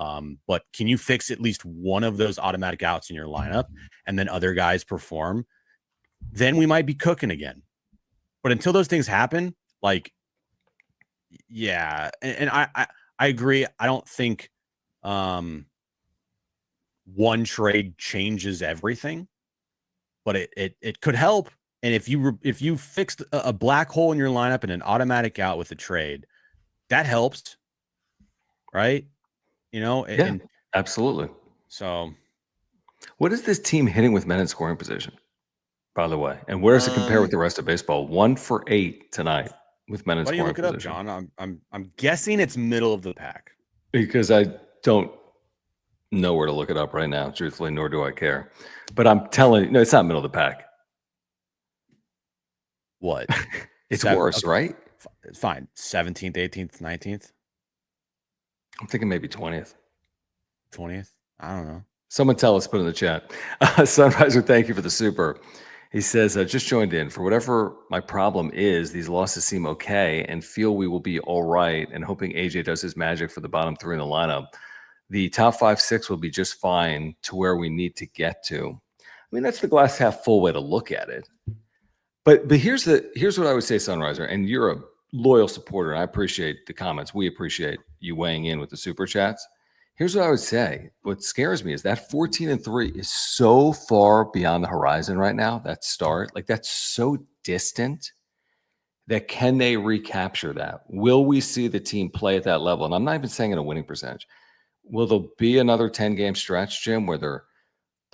But can you fix at least one of those automatic outs in your lineup and then other guys perform? Then we might be cooking again. But until those things happen, like, yeah. And I agree. I don't think one trade changes everything, but it could help. And if you fixed a black hole in your lineup and an automatic out with a trade, that helps, right? You know, and absolutely. So, what is this team hitting with men in scoring position, by the way? And where does it compare with the rest of baseball? 1 for 8 tonight with men in scoring position. Why do you look it up, John? I'm guessing it's middle of the pack because I don't know where to look it up right now, truthfully, nor do I care. But I'm telling you, no, it's not middle of the pack. What? It's worse, right? It's fine. 17th, 18th, 19th. I'm thinking maybe 20th. 20th? I don't know. Someone tell us, put in the chat. Sunriser, thank you for the super. He says, just joined in. For whatever my problem is, these losses seem okay and feel we will be all right, and hoping AJ does his magic for the bottom 3 in the lineup. The top 5, 6 will be just fine to where we need to get to. I mean, that's the glass half full way to look at it. But here's what I would say, Sunriser, and you're a loyal supporter, and I appreciate the comments. We appreciate you weighing in with the super chats. Here's what I would say. What scares me is that 14 and 3 is so far beyond the horizon right now, that start. Like, that's so distant that can they recapture that? Will we see the team play at that level? And I'm not even saying in a winning percentage. Will there be another 10-game stretch, Jim, where they're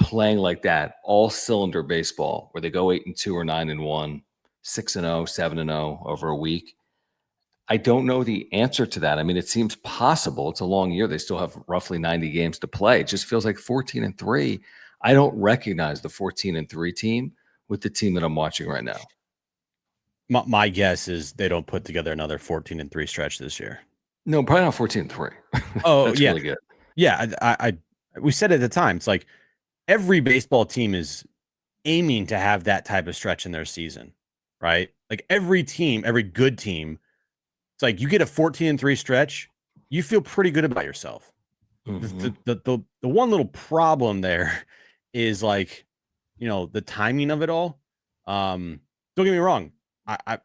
playing like that, all cylinder baseball, where they go 8-2 or 9-1, 6-0, 7-0 over a week? I don't know the answer to that. I mean, it seems possible. It's a long year. They still have roughly 90 games to play. It just feels like 14 and 3. I don't recognize the 14 and 3 team with the team that I'm watching right now. My guess is they don't put together another 14 and 3 stretch this year. No, probably not 14 and 3. Oh, that's really good. Yeah, we said at the time, it's like every baseball team is aiming to have that type of stretch in their season, right? Like every team, every good team It's like you get a 14-3 stretch, you feel pretty good about yourself. Mhm. The one little problem there is like, the timing of it all. Don't get me wrong. I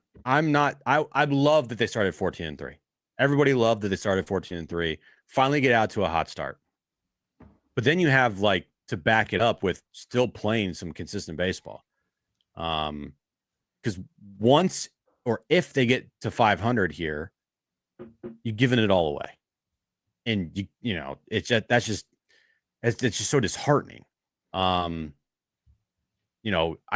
love that they started 14-3. Everybody loved that they started 14-3. Finally get out to a hot start. But then you have like to back it up with still playing some consistent baseball. Because once or if they get to 500 here, you've given it all away. And it's just so disheartening. I'd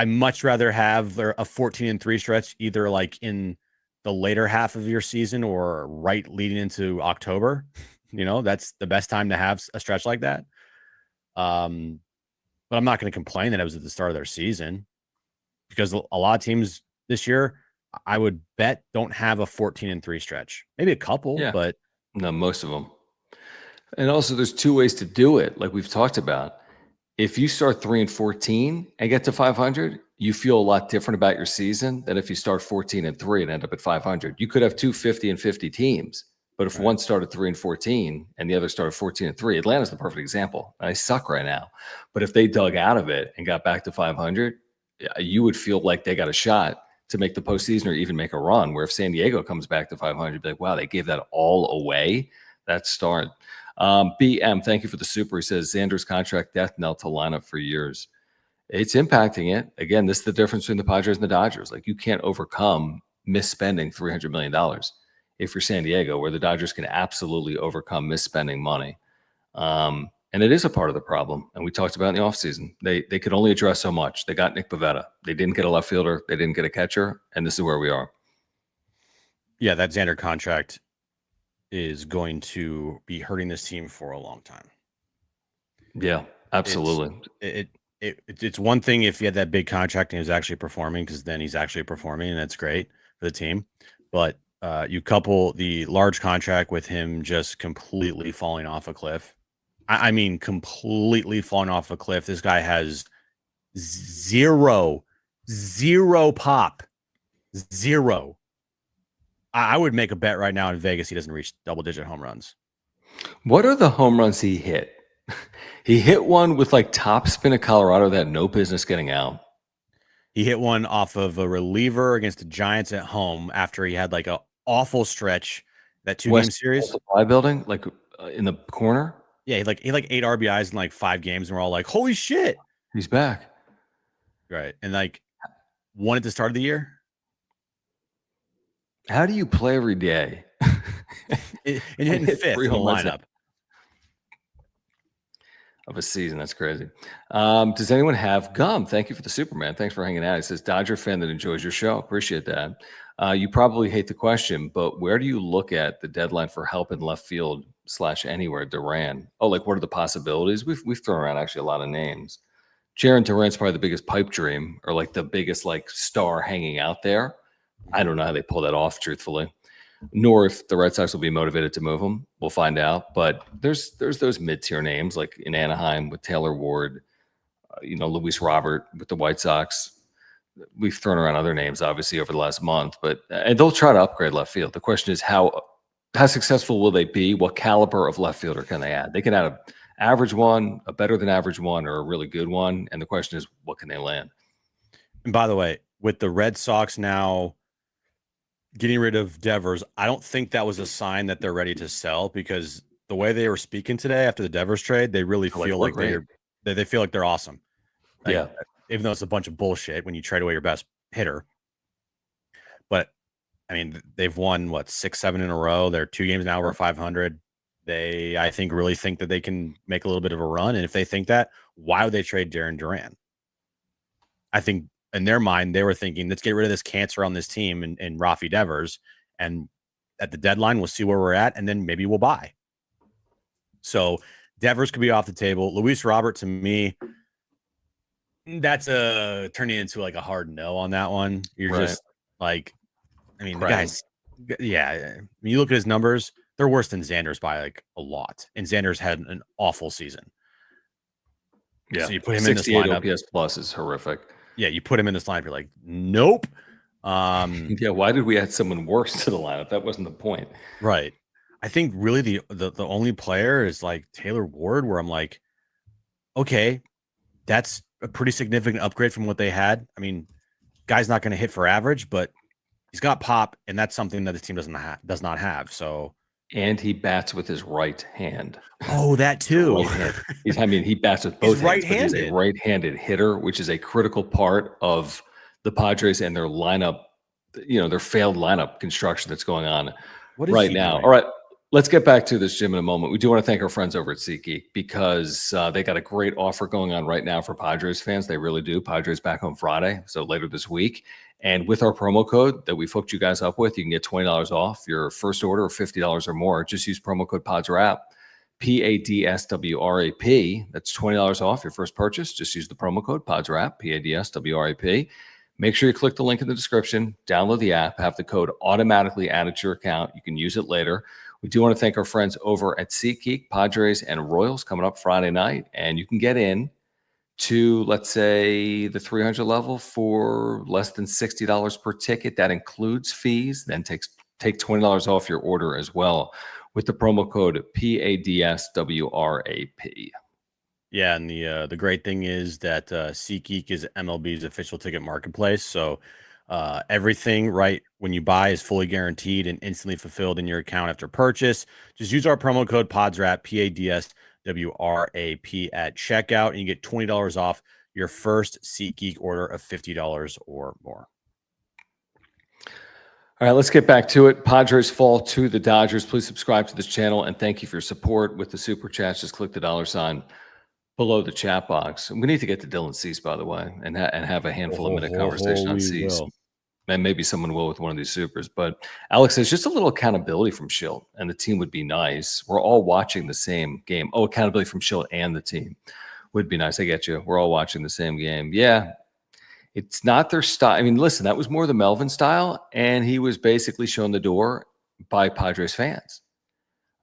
much rather have a 14-3 stretch either like in the later half of your season or right leading into October. That's the best time to have a stretch like that. But I'm not going to complain that it was at the start of their season, because a lot of teams this year, I would bet, don't have a 14-3 stretch. Maybe a couple, but no, most of them. And also, there's two ways to do it, like we've talked about. If you start 3-14 and get to 500, you feel a lot different about your season than if you start 14-3 and end up at 500. You could have 250-50 teams, but if one started 3-14 and the other started 14-3, Atlanta's the perfect example. I suck right now, but if they dug out of it and got back to 500, you would feel like they got a shot to make the postseason or even make a run. Where if San Diego comes back to 500, be like, wow, they gave that all away. That's start. BM, thank you for the super. He says Xander's contract death knell to lineup for years. It's impacting it. Again, this is the difference between the Padres and the Dodgers. Like, you can't overcome misspending $300 million if you're San Diego, where the Dodgers can absolutely overcome misspending money. And it is a part of the problem. And we talked about in the offseason. They could only address so much. They got Nick Pivetta. They didn't get a left fielder. They didn't get a catcher. And this is where we are. Yeah, that Xander contract is going to be hurting this team for a long time. Yeah, absolutely. It's one thing if you had that big contract and he was actually performing, because then he's actually performing, and that's great for the team. But you couple the large contract with him just completely falling off a cliff. I mean, completely falling off a cliff. This guy has zero pop. Zero. I would make a bet right now in Vegas he doesn't reach double-digit home runs. What are the home runs he hit? He hit one with like top spin of Colorado that had no business getting out. He hit one off of a reliever against the Giants at home after he had like an awful stretch, that 2-game series. Supply building, like in the corner. Yeah, he like 8 RBIs in like 5 games, and we're all like, holy shit. He's back. Right. And like won at the start of the year. How do you play every day? And you're hitting 5th in the lineup of a season? That's crazy. Does anyone have gum? Thank you for the Superman. Thanks for hanging out. He says, Dodger fan that enjoys your show. Appreciate that. You probably hate the question, but where do you look at the deadline for help in left field / anywhere? Duran. Oh, like what are the possibilities? We've thrown around actually a lot of names. Jaron Duran's probably the biggest pipe dream, or like the biggest like star hanging out there. I don't know how they pull that off, truthfully. Nor if the Red Sox will be motivated to move him. We'll find out. But there's those mid-tier names like in Anaheim with Taylor Ward, Luis Robert with the White Sox. We've thrown around other names, obviously, over the last month. And they'll try to upgrade left field. The question is how successful will they be? What caliber of left fielder can they add? They can add an average one, a better than average one, or a really good one. And the question is, what can they land? And by the way, with the Red Sox now getting rid of Devers, I don't think that was a sign that they're ready to sell, because the way they were speaking today after the Devers trade, they really feel like they feel like they're awesome. Like, yeah. Even though it's a bunch of bullshit when you trade away your best hitter. But I mean, they've won 6, 7 in a row. They're 2 games now over 500. They, I think, really think that they can make a little bit of a run. And if they think that, why would they trade Jarren Duran? I think in their mind, they were thinking, let's get rid of this cancer on this team and Rafi Devers. And at the deadline, we'll see where we're at, and then maybe we'll buy. So Devers could be off the table. Luis Robert, to me, that's turning into like a hard no on that one. You're just like, I mean, the guys, yeah. When you look at his numbers, they're worse than Xander's by like a lot. And Xander's had an awful season. Yeah. So you put him in this lineup. OPS plus is horrific. Yeah, you put him in this lineup, you're like, nope. Yeah, why did we add someone worse to the lineup? That wasn't the point. Right. I think really the only player is like Taylor Ward, where I'm like, okay, that's a pretty significant upgrade from what they had. I mean, guy's not going to hit for average, but he's got pop, and that's something that this team does not have. So, and he bats with his right hand. Oh, that too. Right hand. He bats with both hands, but he's a right-handed hitter, which is a critical part of the Padres and their lineup, their failed lineup construction that's going on right now. All right, let's get back to this, Jim, in a moment. We do want to thank our friends over at SeatGeek because they got a great offer going on right now for Padres fans. They really do. Padres back home Friday, so later this week. And with our promo code that we've hooked you guys up with, you can get $20 off your first order of $50 or more. Just use promo code PADSWRAP, PADSWRAP. That's $20 off your first purchase. Just use the promo code PADSWRAP, PADSWRAP. Make sure you click the link in the description, download the app, have the code automatically added to your account. You can use it later. We do want to thank our friends over at SeatGeek, Padres and Royals coming up Friday night. And you can get in to, let's say, the 300 level for less than $60 per ticket. That includes fees. Then take $20 off your order as well with the promo code PADSWRAP. Yeah, and the great thing is that SeatGeek is MLB's official ticket marketplace. So everything right when you buy is fully guaranteed and instantly fulfilled in your account after purchase. Just use our promo code PADSWRAP, PADSWRAP at checkout, and you get $20 off your first SeatGeek order of $50 or more. All right, let's get back to it. Padres fall to the Dodgers. Please subscribe to this channel, and thank you for your support with the super chats. Just click the $sign below the chat box. We need to get to Dylan Cease, by the way, and have a handful of minute conversation on Cease. And maybe someone will with one of these supers. But Alex says just a little accountability from Schilt, and the team would be nice. We're all watching the same game. Oh, accountability from Schilt and the team would be nice. I get you. We're all watching the same game. Yeah, it's not their style. I mean, listen, that was more the Melvin style, and he was basically shown the door by Padres fans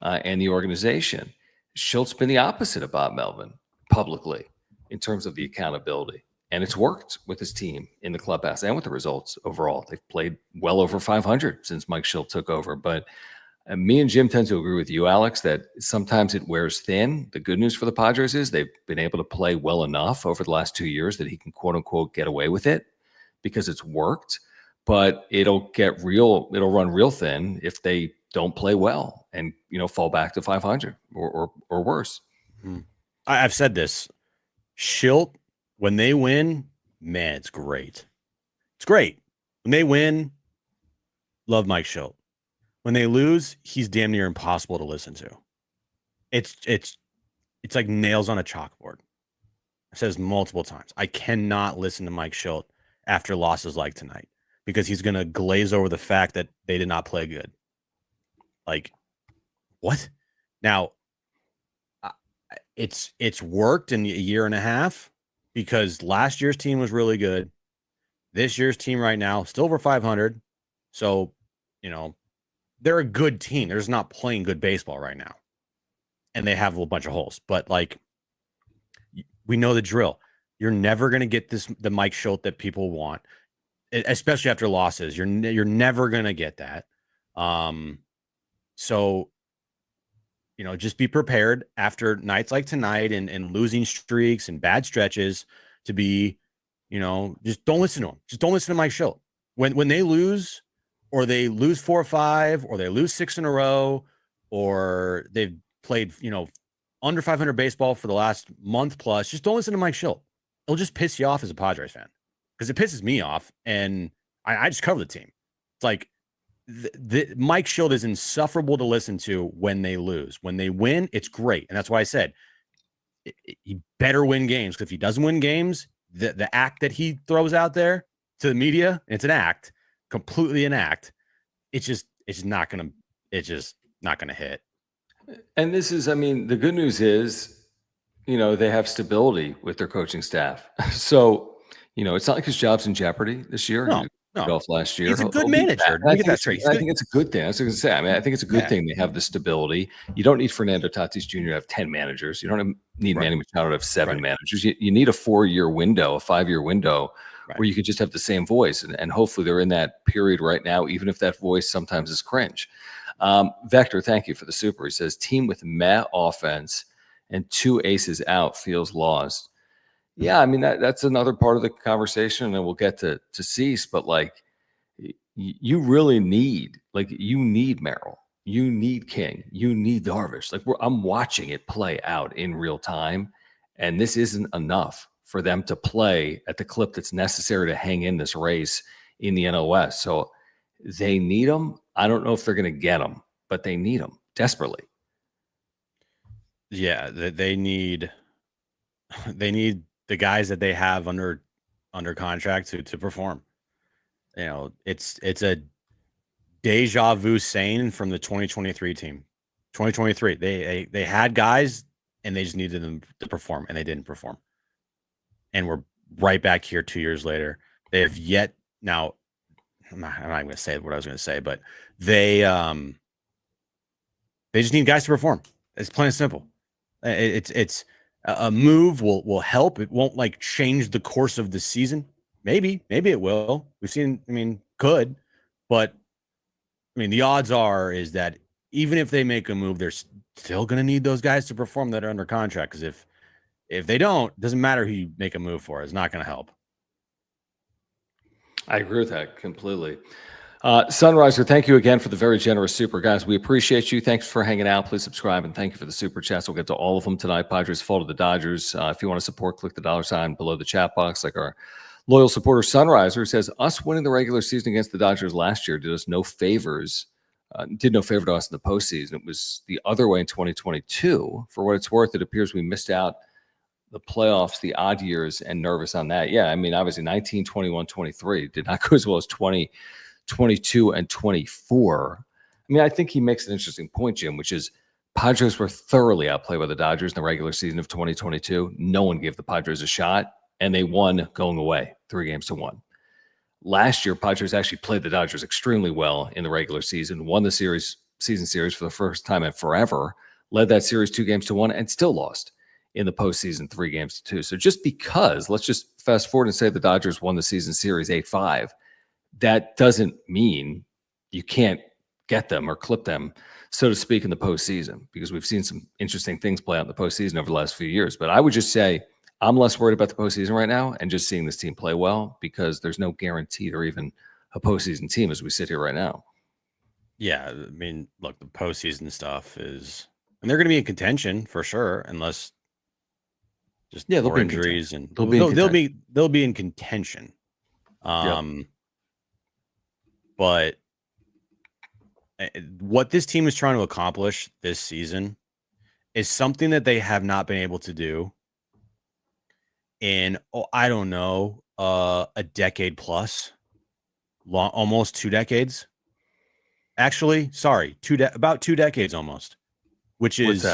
and the organization. Schilt's been the opposite of Bob Melvin publicly in terms of the accountability. And it's worked with his team in the clubhouse and with the results overall. They've played well over 500 since Mike Schilt took over. But me and Jim tend to agree with you, Alex, that sometimes it wears thin. The good news for the Padres is they've been able to play well enough over the last 2 years that he can, quote unquote, get away with it because it's worked. But it'll run real thin if they don't play well and, fall back to 500 or worse. Mm-hmm. I've said this. Schilt, when they win, man, it's great. It's great. When they win, love Mike Schilt. When they lose, he's damn near impossible to listen to. It's like nails on a chalkboard. I said this multiple times. I cannot listen to Mike Schilt after losses like tonight because he's going to glaze over the fact that they did not play good. Like, what? Now, it's worked in a year and a half because last year's team was really good. This year's team right now, still over 500. So, they're a good team. They're just not playing good baseball right now. And they have a bunch of holes. But, we know the drill. You're never going to get the Mike Schilt that people want, especially after losses. You're never going to get that. So, just be prepared after nights like tonight and losing streaks and bad stretches to be, just don't listen to them. Just don't listen to Mike Schilt. When they lose or they lose 4 or 5 or they lose 6 in a row or they've played, under 500 baseball for the last month plus, just don't listen to Mike Schilt. It'll just piss you off as a Padres fan because it pisses me off. And I just cover the team. It's like, the Mike Schilt is insufferable to listen to when they lose. When they win, it's great. And that's why I said he better win games. Because if he doesn't win games, the act that he throws out there to the media, it's an act, completely an act. It's just not gonna hit. And this is, the good news is, they have stability with their coaching staff. So, it's not like his job's in jeopardy this year. No. Golf last year. He's a good manager. I think it's a good thing. I was going to say, I think it's a good thing they have the stability. You don't need Fernando Tatis Jr. to have 10 managers. You don't need Manny Machado to have 7 managers. You need a 4-year window, a 5-year window where you could just have the same voice. And hopefully they're in that period right now, even if that voice sometimes is cringe. Vector, thank you for the super. He says, team with meh offense and 2 aces out feels lost. Yeah, I mean, that's another part of the conversation, and we'll get to Cease, but like, you really need, you need Merrill, you need King, you need Darvish. Like, I'm watching it play out in real time, and this isn't enough for them to play at the clip that's necessary to hang in this race in the NOS. So they need them. I don't know if they're going to get them, but they need them desperately. Yeah, they need the guys that they have under contract to perform. You know, it's a deja vu saying from the 2023 team. 2023, they had guys and they just needed them to perform, and they didn't perform. And we're right back here 2 years later. They have yet now. I'm not going to say what I was going to say, but they just need guys to perform. It's plain and simple. It's a move will help. It won't like change the course of the season. Maybe it will. We've seen. I mean, could, but I mean, the odds are is that even if they make a move, they're still going to need those guys to perform that are under contract. Because if they don't, it doesn't matter who you make a move for. It's not going to help. I agree with that completely. Sunriser, thank you again for the very generous super, guys. We appreciate you. Thanks for hanging out. Please subscribe, and thank you for the super chats. We'll get to all of them tonight. Padres fall to the Dodgers. If you want to support, click the $ below the chat box. Like our loyal supporter Sunriser says, us winning the regular season against the Dodgers last year did us no favors. Did no favor to us in the postseason. It was the other way in 2022. For what it's worth, it appears we missed out the playoffs, the odd years, and nervous on that. Yeah, I mean, obviously 19, 21, 23 did not go as well as 20, 22, and 24. I mean, I think he makes an interesting point, Jim, which is Padres were thoroughly outplayed by the Dodgers in the regular season of 2022. No one gave the Padres a shot, and they won going away 3-1. Last year, Padres actually played the Dodgers extremely well in the regular season, won the season series for the first time in forever, led that series 2-1, and still lost in the postseason 3-2. So just because, let's just fast forward and say the Dodgers won the season series 8-5, that doesn't mean you can't get them or clip them, so to speak, in the postseason, because we've seen some interesting things play out in the postseason over the last few years. But I would just say I'm less worried about the postseason right now and just seeing this team play well, because there's no guarantee they're even a postseason team as we sit here right now. Yeah, I mean, look, the postseason stuff is, and they're going to be in contention for sure, unless just more injuries, and they'll be in contention. But what this team is trying to accomplish this season is something that they have not been able to do in, I don't know, a decade plus, almost 2 decades. Actually, sorry, about 2 decades almost, which is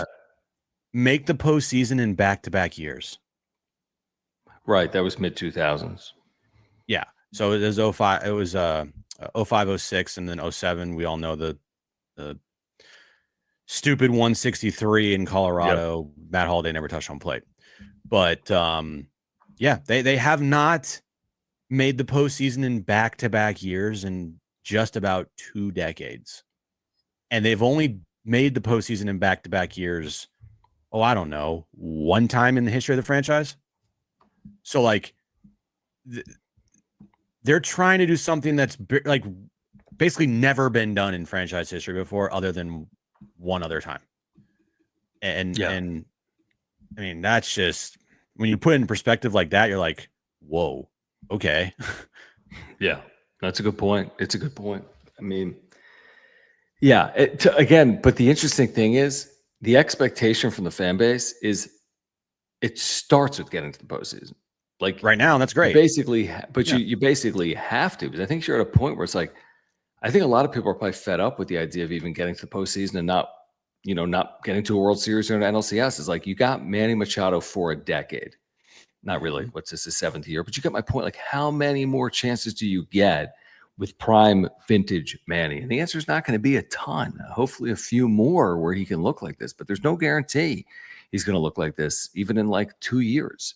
make the postseason in back-to-back years. Right, that was mid-2000s. Yeah, so it was 05. It was 05, 06, and then 07. We all know the stupid 163 in Colorado. Yep. Matt Holliday never touched home plate. But yeah, they have not made the postseason in back-to-back years in just about 2 decades. And they've only made the postseason in back-to-back years, I don't know, 1 time in the history of the franchise. So, like, they're trying to do something that's like basically never been done in franchise history before, other than 1 other time. And I mean, that's just, when you put it in perspective like that, you're like, whoa, okay. Yeah, that's a good point. It's a good point. I mean, yeah, again, but the interesting thing is the expectation from the fan base is it starts with getting to the postseason. Like right now, that's great. Basically, but you basically have to, because I think you're at a point where it's like, I think a lot of people are probably fed up with the idea of even getting to the postseason and not getting to a World Series or an NLCS. Is like, you got Manny Machado for a decade. Not really. What's this, his 7th year? But you get my point. Like, how many more chances do you get with prime vintage Manny? And the answer is not going to be a ton. Hopefully a few more where he can look like this, but there's no guarantee he's going to look like this even in like 2 years.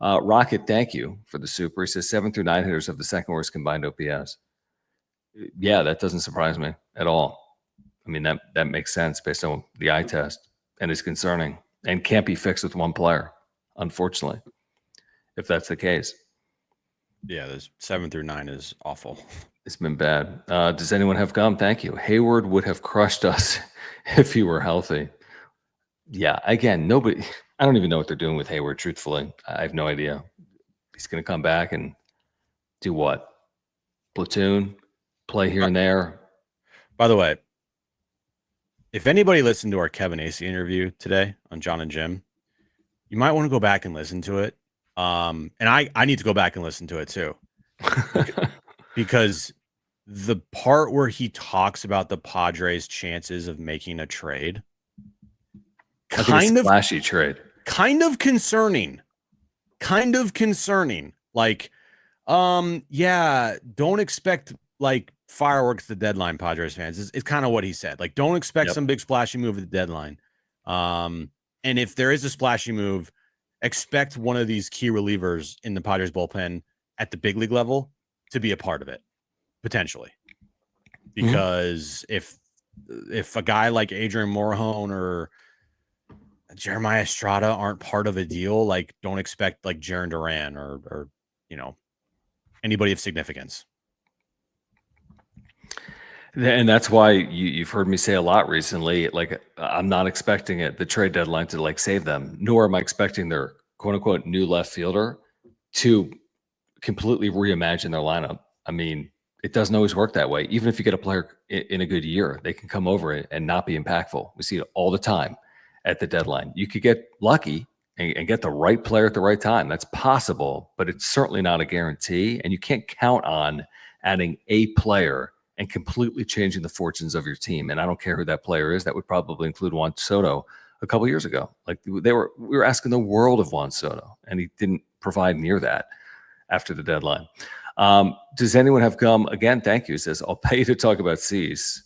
Rocket, thank you for the super. He says 7 through 9 hitters have the second worst combined OPS. Yeah, that doesn't surprise me at all. I mean, that makes sense based on the eye test, and is concerning and can't be fixed with one player, unfortunately, if that's the case. Yeah, this 7 through 9 is awful. It's been bad. Does anyone have gum? Thank you. Hayward would have crushed us if he were healthy. Yeah, again, nobody. I don't even know what they're doing with Hayward, truthfully. I have no idea. He's going to come back and do what? Platoon, play here and there. By the way, if anybody listened to our Kevin Acee interview today on John and Jim, you might want to go back and listen to it. And I need to go back and listen to it too. Because the part where he talks about the Padres' chances of making a trade, kind of flashy trade, kind of concerning. Like, yeah, don't expect like fireworks at the deadline, Padres fans. It's kind of what he said. Like, don't expect some big splashy move at the deadline. And if there is a splashy move, expect one of these key relievers in the Padres bullpen at the big league level to be a part of it, potentially. Because if a guy like Adrian Morejon or Jeremiah Estrada aren't part of a deal, like don't expect like Jaron Duran or anybody of significance. And that's why you've heard me say a lot recently, like I'm not expecting the trade deadline to like save them, nor am I expecting their quote unquote new left fielder to completely reimagine their lineup. I mean, it doesn't always work that way. Even if you get a player in a good year, they can come over and not be impactful. We see it all the time at the deadline. You could get lucky and get the right player at the right time. That's possible, but it's certainly not a guarantee. And you can't count on adding a player and completely changing the fortunes of your team. And I don't care who that player is. That would probably include Juan Soto a couple years ago. Like we were asking the world of Juan Soto, and he didn't provide near that after the deadline. Does anyone have gum? Again, thank you. He says, I'll pay you to talk about Cease.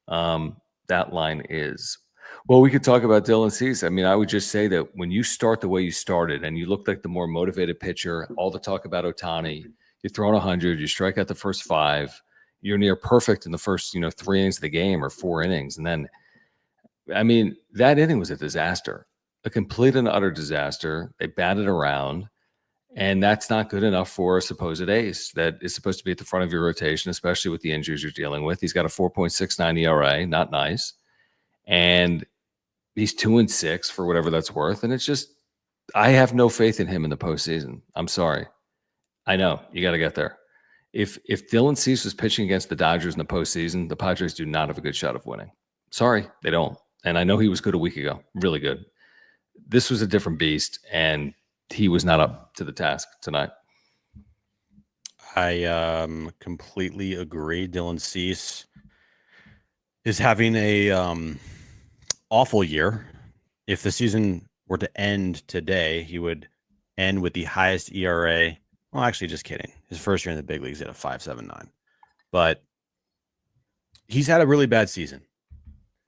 That line is, well, we could talk about Dylan Cease. I mean, I would just say that when you start the way you started and you look like the more motivated pitcher, all the talk about Ohtani, you're throwing 100, you strike out the first 5, you're near perfect in the first, 3 innings of the game or 4 innings. And then, I mean, that inning was a disaster, a complete and utter disaster. They batted around. And that's not good enough for a supposed ace that is supposed to be at the front of your rotation, especially with the injuries you're dealing with. He's got a 4.69 ERA, not nice. And he's 2-6 for whatever that's worth. And it's just, I have no faith in him in the postseason. I'm sorry. I know you got to get there. If Dylan Cease was pitching against the Dodgers in the postseason, the Padres do not have a good shot of winning. Sorry, they don't. And I know he was good a week ago, really good. This was a different beast, and he was not up to the task tonight. I completely agree. Dylan Cease is having a awful year. If the season were to end today, he would end with the highest ERA. Well, actually, just kidding. His first year in the big leagues at a 5.79. But he's had a really bad season.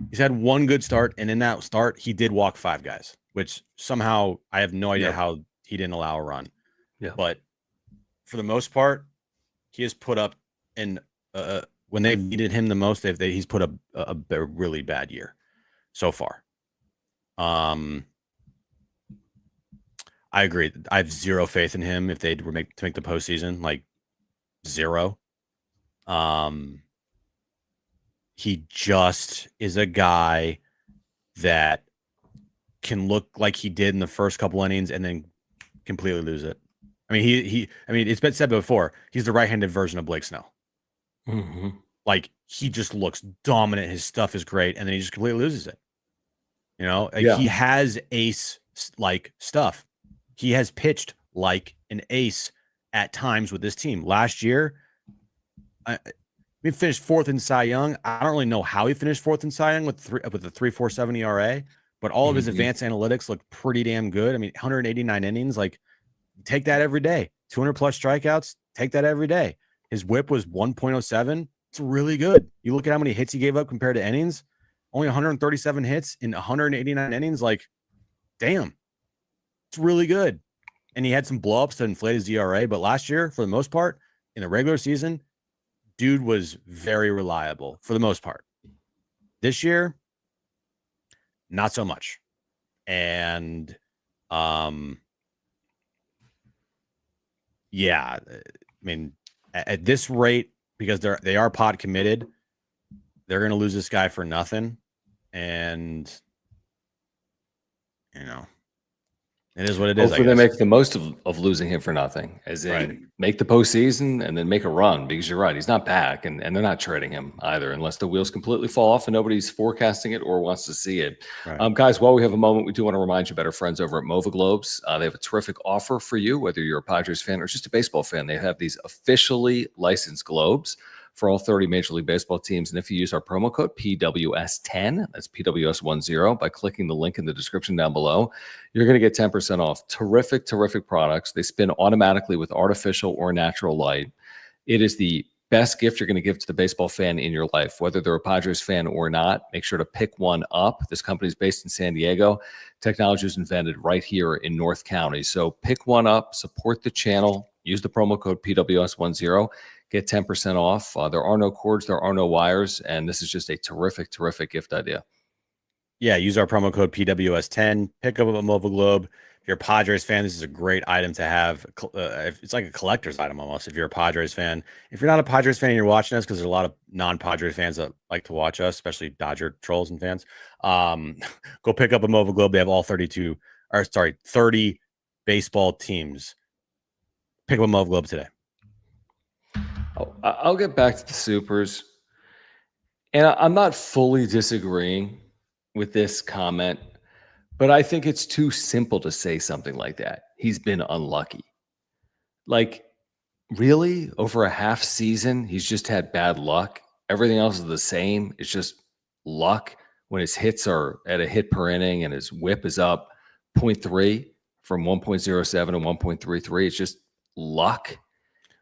He's had one good start, and in that start, he did walk 5 guys, which somehow I have no idea how he didn't allow a run. Yeah. But for the most part, he has put up when they've needed him the most, he's put up a really bad year so far. I agree. I have zero faith in him if they were to make the postseason, like 0. He just is a guy that can look like he did in the first couple innings and then completely lose it. I mean, it's been said before, he's the right-handed version of Blake Snell. Mm-hmm. Like, he just looks dominant. His stuff is great, and then he just completely loses it. He has ace-like stuff. He has pitched like an ace at times with this team. Last year, we finished 4th in Cy Young. I don't really know how he finished 4th in Cy Young with the 3.47 ERA, but all of his advanced analytics look pretty damn good. I mean, 189 innings, like, take that every day. 200 plus strikeouts, take that every day. His whip was 1.07. It's really good. You look at how many hits he gave up compared to innings, only 137 hits in 189 innings. Like, damn, it's really good. and he had some blowups to inflate his ERA. But last year, for the most part, in the regular season, dude was very reliable for the most part. This year, not so much. And yeah, I mean, at this rate, because they are pod committed, they're going to lose this guy for nothing. And, you know, it is what it is. Hopefully they make the most of losing him for nothing, as in make the postseason and then make a run, because you're right. He's not back, and they're not trading him either unless the wheels completely fall off and nobody's forecasting it or wants to see it. Right. Guys, while we have a moment, we do want to remind you about our friends over at Mova Globes. They have a terrific offer for you, whether you're a Padres fan or just a baseball fan. They have these officially licensed globes for all 30 Major League Baseball teams. And if you use our promo code PWS10, that's PWS10, by clicking the link in the description down below, you're going to get 10% off. Terrific, terrific products. They spin automatically with artificial or natural light. It is the best gift you're going to give to the baseball fan in your life, whether they're a Padres fan or not. Make sure to pick one up. This company is based in San Diego. Technology was invented right here in North County. So pick one up, support the channel, use the promo code PWS10. Get 10% off. There are no cords, there are no wires, and this is just a terrific, terrific gift idea. Yeah, use our promo code PWS10. Pick up a Mova Globe. If you're a Padres fan, this is a great item to have. It's like a collector's item almost if you're a Padres fan. If you're not a Padres fan and you're watching us, because there's a lot of non-Padres fans that like to watch us, especially Dodger trolls and fans, go pick up a Mova Globe. They have all 30 baseball teams. Pick up a Mova Globe today. I'll get back to the supers, and I'm not fully disagreeing with this comment, but I think it's too simple to say something like that. He's been unlucky. Like, really? Over a half season, he's just had bad luck? Everything else is the same. It's just luck when his hits are at a hit per inning and his whip is up 0.3 from 1.07 to 1.33. It's just luck.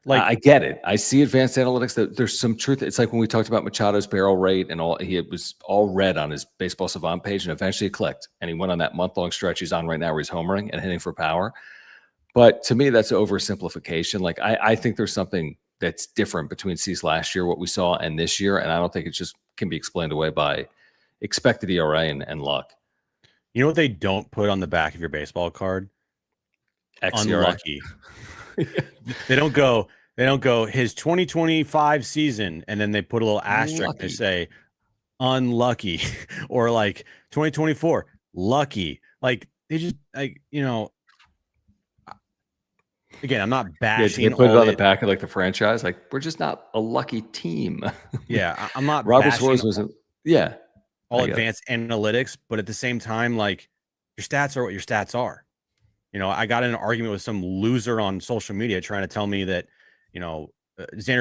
Like, I get it. I see advanced analytics that there's some truth. It's like when we talked about Machado's barrel rate and all, he was all red on his Baseball Savant page, and eventually it clicked. And he went on that month-long stretch he's on right now where he's homering and hitting for power. But to me, that's oversimplification. Like, I think there's something that's different between Cease last year, what we saw, and this year. And I don't think it just can be explained away by expected ERA and luck. You know what they don't put on the back of your baseball card? XERA. Unlucky. They don't go his 2025 season and then they put a little asterisk. They say unlucky or like 2024 lucky. Like they just again, I'm not bashing. They put it on the back of like the franchise. Like, we're just not a lucky team. Yeah, I'm not. Robert Suarez wasn't. Yeah, all advanced analytics, but at the same time, like, your stats are what your stats are. I got in an argument with some loser on social media trying to tell me that, Xander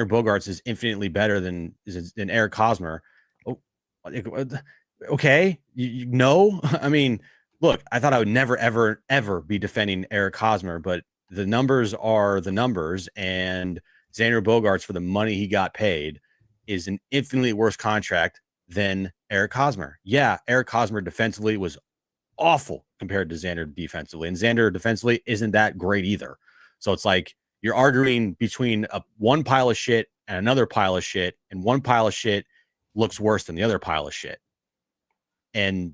Bogaerts is infinitely better than Eric Hosmer. Oh, okay. No, I mean, look, I thought I would never, ever, ever be defending Eric Hosmer, but the numbers are the numbers, and Xander Bogaerts, for the money he got paid, is an infinitely worse contract than Eric Hosmer. Yeah, Eric Hosmer defensively was awful compared to Xander defensively, and Xander defensively isn't that great either. So it's like you're arguing between one pile of shit and another pile of shit, and one pile of shit looks worse than the other pile of shit. And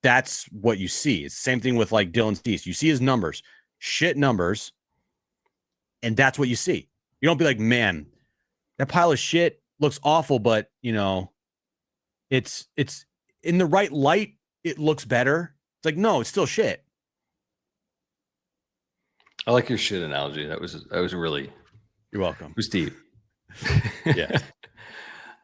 that's what you see. It's the same thing with like Dylan Cease. You see his numbers, shit numbers, and that's what you see. You don't be like, man, that pile of shit looks awful, but it's in the right light, it looks better. It's like, no, it's still shit. I like your shit analogy. That was really. You're welcome. It was deep. Yeah.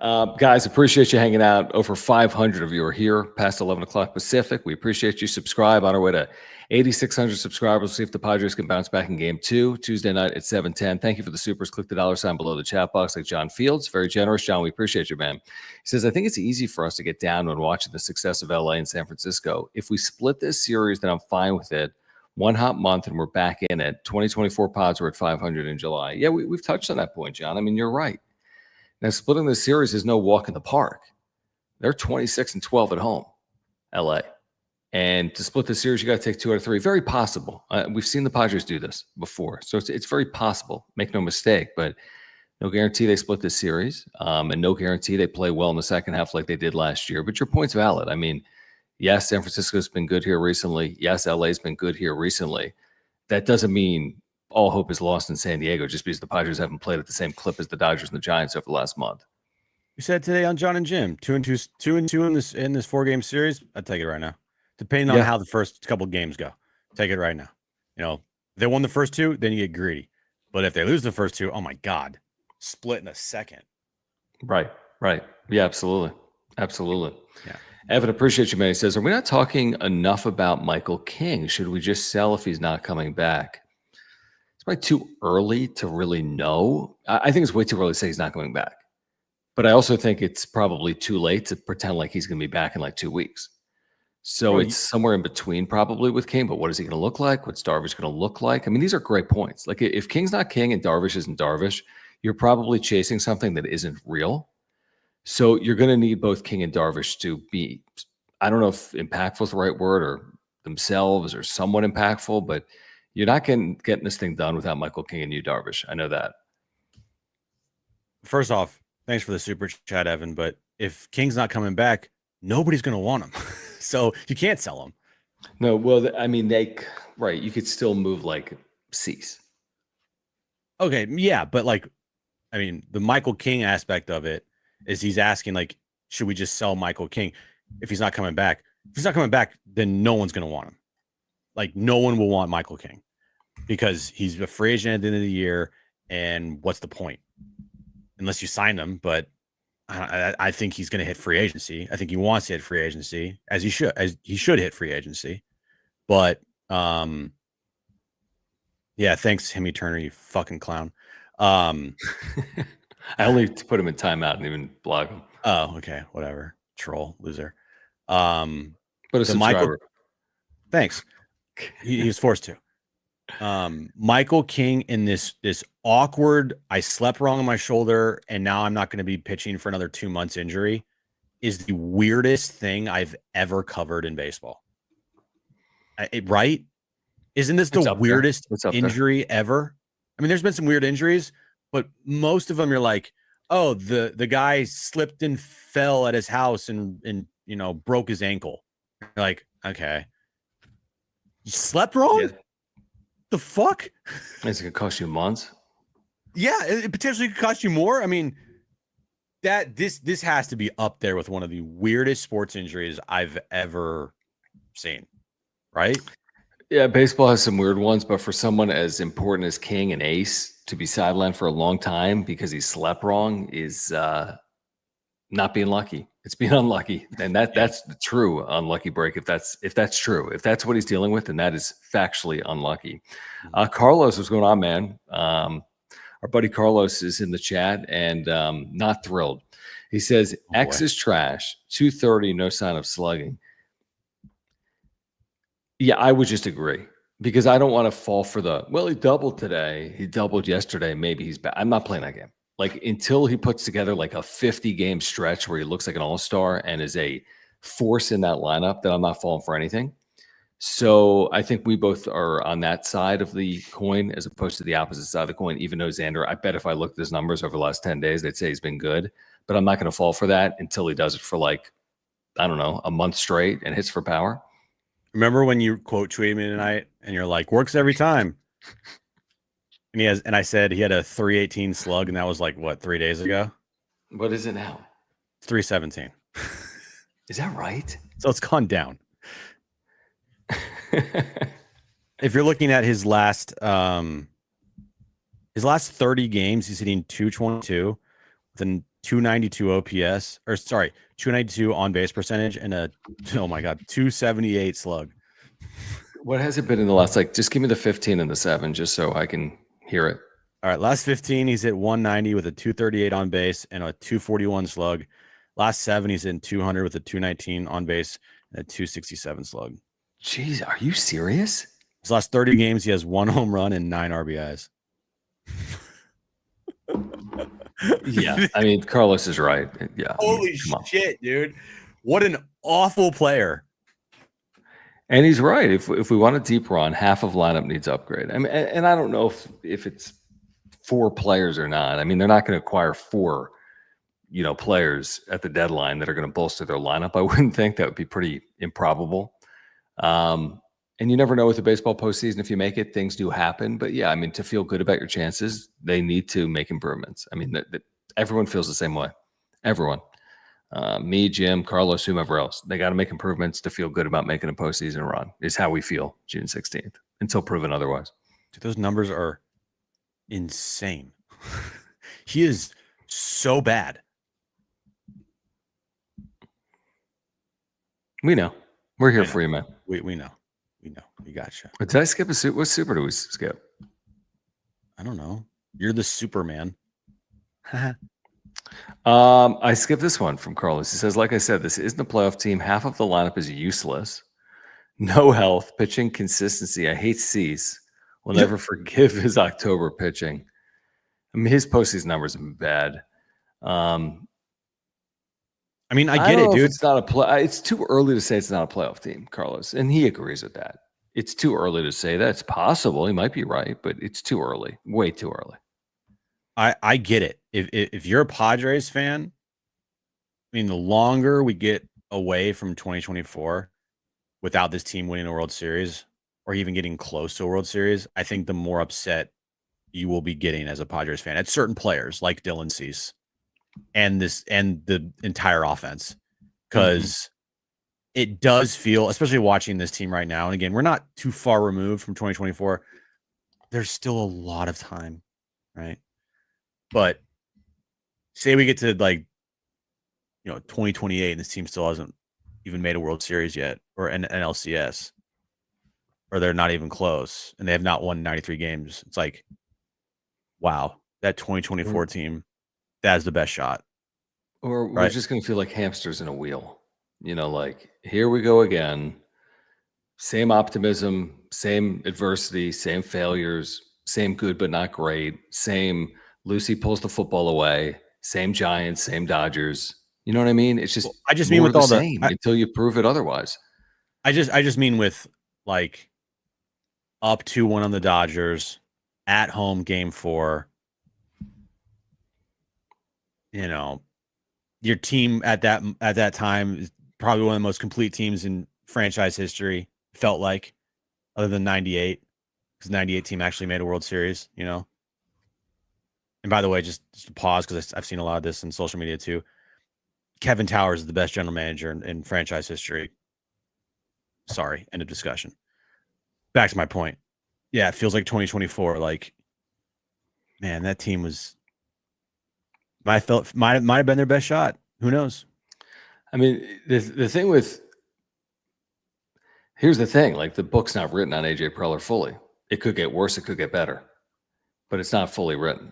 Guys, appreciate you hanging out. Over 500 of you are here past 11 o'clock Pacific. We appreciate you. Subscribe on our way to 8,600 subscribers. See if the Padres can bounce back in game 2, Tuesday night at 7:10. Thank you for the supers. Click the $ below the chat box, like John Fields. Very generous, John. We appreciate you, man. He says, I think it's easy for us to get down when watching the success of LA and San Francisco. If we split this series, then I'm fine with it. One hot month and we're back in it. 2024 Pods were at 500 in July. Yeah, we've touched on that point, John. I mean, you're right. Now, splitting the series is no walk in the park. They're 26-12 at home, LA. And to split the series, you got to take 2 out of 3. Very possible. We've seen the Padres do this before. So it's very possible. Make no mistake. But no guarantee they split this series. And no guarantee they play well in the second half like they did last year. But your point's valid. I mean, yes, San Francisco's been good here recently. Yes, LA's been good here recently. That doesn't mean all hope is lost in San Diego just because the Padres haven't played at the same clip as the Dodgers and the Giants over the last month. You said today on John and Jim, 2-2 in this 4-game series. I'd take it right now. Depending on how the first couple games go. Take it right now. If they won the first 2, then you get greedy. But if they lose the first 2, oh my God, split in a second. Right. Yeah, absolutely. Yeah. Evan, appreciate you, man. He says, are we not talking enough about Michael King? Should we just sell if he's not coming back? It's probably too early to really know. I think it's way too early to say he's not coming back. But I also think it's probably too late to pretend like he's going to be back in like 2 weeks. So it's somewhere in between probably with King. But what is he going to look like? What's Darvish going to look like? I mean, these are great points. Like if King's not King and Darvish isn't Darvish, you're probably chasing something that isn't real. So you're going to need both King and Darvish to be, I don't know if impactful is the right word or themselves or somewhat impactful, but you're not getting this thing done without Michael King and Yu Darvish. I know that. First off, thanks for the super chat, Evan. But if King's not coming back, nobody's going to want him. So you can't sell him. No, well, I mean, you could still move like Cease. Okay, yeah, but the Michael King aspect of it is he's asking, like, should we just sell Michael King if he's not coming back? If he's not coming back, then no one's going to want him. Like, no one will want Michael King because he's a free agent at the end of the year, and what's the point? Unless you sign him, but I think he's going to hit free agency. I think he wants to hit free agency, as he should hit free agency. But yeah, thanks, Hemi Turner, you fucking clown. I only put him in timeout and even blog him. Oh, okay, whatever. Troll, loser. But a subscriber. Thanks. He was forced to. Michael King in this awkward, I slept wrong on my shoulder and now I'm not going to be pitching for another 2 months injury is the weirdest thing I've ever covered in baseball. Right? Isn't this the weirdest injury ever? I mean, there's been some weird injuries, but most of them you're like, oh, the guy slipped and fell at his house and broke his ankle. You're like, okay. You slept wrong? Yeah. The fuck? It's gonna cost you months. Yeah, it potentially could cost you more. I mean, this has to be up there with one of the weirdest sports injuries I've ever seen. Right? Yeah, baseball has some weird ones, but for someone as important as King and Ace to be sidelined for a long time because he slept wrong is not being lucky. It's being unlucky, and that's the true unlucky break. If that's true, if that's what he's dealing with, then that is factually unlucky. Carlos, what's going on, man? Our buddy Carlos is in the chat and not thrilled. He says X is trash. 230, no sign of slugging. Yeah, I would just agree because I don't want to fall for he doubled today. He doubled yesterday. Maybe he's back. I'm not playing that game. Like until he puts together like a 50-game stretch where he looks like an all-star and is a force in that lineup, that I'm not falling for anything. So I think we both are on that side of the coin as opposed to the opposite side of the coin, even though Xander, I bet if I looked at his numbers over the last 10 days, they'd say he's been good. But I'm not going to fall for that until he does it for like, I don't know, a month straight and hits for power. Remember when you quote tweeted me tonight and you're like, works every time. And I said he had a 318 slug, and that was like what, 3 days ago? What is it now? 317. Is that right? So it's gone down. If you're looking at his last 30 games, he's hitting 222 with a 292 OPS, 292 on base percentage and a 278 slug. What has it been in the last, just give me the 15 and the 7 just so I can hear it. All right, last 15, he's hit 190 with a 238 on base and a 241 slug. Last 7, he's in 200 with a 219 on base and a 267 slug. Jeez, are you serious? His last 30 games, he has 1 home run and 9 RBIs. Yeah, I mean, Carlos is right. Yeah. Holy shit, dude. What an awful player. And he's right. If we want a deep run, half of lineup needs upgrade. I mean, and I don't know if it's 4 players or not. I mean, they're not going to acquire 4, players at the deadline that are going to bolster their lineup. I wouldn't think that would be pretty improbable. And you never know with the baseball postseason, if you make it, things do happen. But yeah, I mean, to feel good about your chances, they need to make improvements. I mean, everyone feels the same way. Everyone. Me, Jim, Carlos, whomever else. They got to make improvements to feel good about making a postseason run, is how we feel June 16th, until proven otherwise. Dude, those numbers are insane. He is so bad. We know. We're here for you, man. We know. We know. We gotcha. Did I skip a suit? What super do we skip? I don't know. You're the Superman. I skipped this one from Carlos. He says, like I said, this isn't a playoff team. Half of the lineup is useless. No health, pitching consistency. I hate Cease. Will never forgive his October pitching. I mean, his postseason numbers have been bad. I mean, I get it, dude. It's not it's too early to say it's not a playoff team, Carlos, and he agrees with that. It's too early to say that. It's possible. He might be right, but it's too early. Way too early. I get it. If you're a Padres fan, I mean, the longer we get away from 2024 without this team winning a World Series or even getting close to a World Series, I think the more upset you will be getting as a Padres fan at certain players like Dylan Cease and the entire offense, because it does feel, especially watching this team right now, and again, we're not too far removed from 2024. There's still a lot of time, right? But say we get to 2028 and this team still hasn't even made a World Series yet, or an LCS, or they're not even close, and they have not won 93 games. It's like, wow, that 2024 team, that's the best shot. Or we're just going to feel like hamsters in a wheel. Here we go again. Same optimism, same adversity, same failures, same good but not great, same Lucy pulls the football away, same Giants, same Dodgers. You know what I mean? It's just I just mean with all same until you prove it otherwise. I just mean with up 2-1 on the Dodgers at home, game 4. Your team at that time is probably one of the most complete teams in franchise history. Felt like, other than 98, because 98 team actually made a World Series. And by the way, just to pause, because I've seen a lot of this in social media too. Kevin Towers is the best general manager in franchise history. Sorry, end of discussion. Back to my point. Yeah, it feels like 2024. Man, that team was. I felt might have been their best shot. Who knows? I mean, the thing with. Here's the thing: the book's not written on AJ Preller fully. It could get worse. It could get better, but it's not fully written.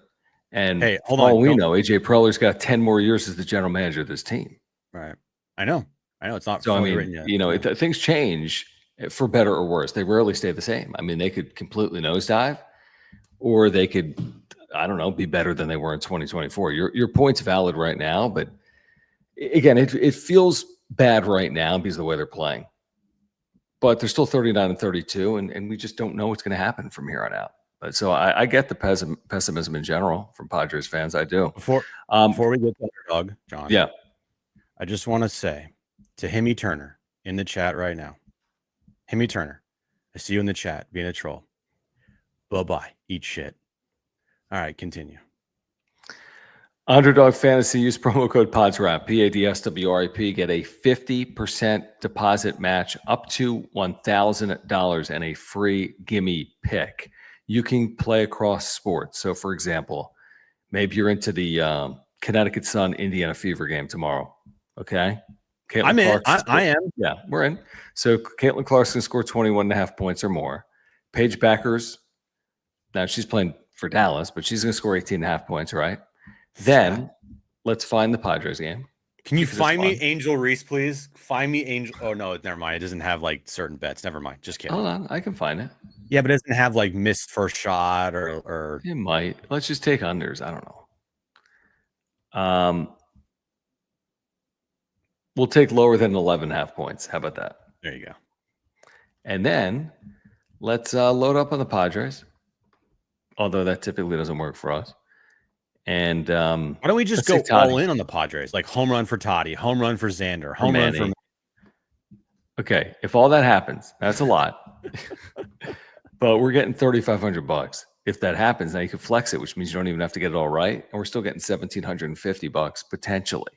And hey, hold on. We know, AJ Preller's got 10 more years as the general manager of this team. Right. I know. It's not fully written yet. Things change for better or worse. They rarely stay the same. I mean, they could completely nosedive, or they could, I don't know, be better than they were in 2024. Your point's valid right now, but again, it feels bad right now because of the way they're playing. But they're still 39-32, and we just don't know what's going to happen from here on out. But so I get the pessimism in general from Padres fans. I do. Before we get to Underdog, John. Yeah. I just want to say to Himmy Turner in the chat right now. Himmy Turner, I see you in the chat being a troll. Bye-bye. Eat shit. All right, continue. Underdog Fantasy, use promo code PODSWRAP, PADSWRAP, get a 50% deposit match up to $1,000 and a free gimme pick. You can play across sports. So, for example, maybe you're into the Connecticut Sun Indiana Fever game tomorrow. Okay, I'm in. I am. Yeah, we're in. So Caitlin Clark's gonna score 21.5 points or more. Paige Backers, now she's playing for Dallas, but she's gonna score 18.5 points, right? Then let's find the Padres game. Can you find me Angel Reese, please? Find me Angel. Oh no, never mind. It doesn't have certain bets. Never mind. Just kidding. Hold on, I can find it. Yeah, but it doesn't have missed first shot or. It might. Let's just take unders. I don't know. We'll take lower than 11.5 points. How about that? There you go. And then let's load up on the Padres, although that typically doesn't work for us. And why don't we just go all in on the Padres? Like home run for Toddy, home run for Xander, home run for. Okay, if all that happens, that's a lot. But we're getting $3,500. If that happens, now you can flex it, which means you don't even have to get it all right, and we're still getting $1,750 potentially.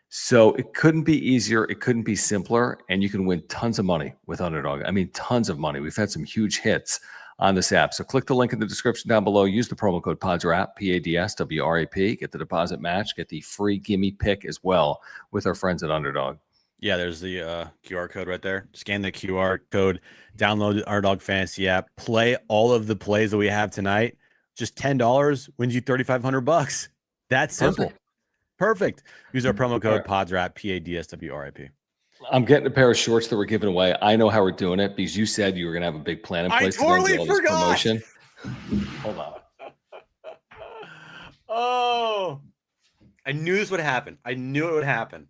So it couldn't be easier. It couldn't be simpler, and you can win tons of money with Underdog. I mean, tons of money. We've had some huge hits on this app. So click the link in the description down below. Use the promo code PADSWRAP, PADSWRAP. Get the deposit match. Get the free gimme pick as well with our friends at Underdog. Yeah, there's the QR code right there. Scan the QR code, download the Underdog Fantasy app, play all of the plays that we have tonight. Just $10 wins you $3,500. That's simple. Perfect. Use our promo code PADSWRAP, PADSWRAP. I'm getting a pair of shorts that we're giving away. I know how we're doing it because you said you were going to have a big plan in place. I totally forgot. Promotion. Hold on. Oh, I knew this would happen. I knew it would happen.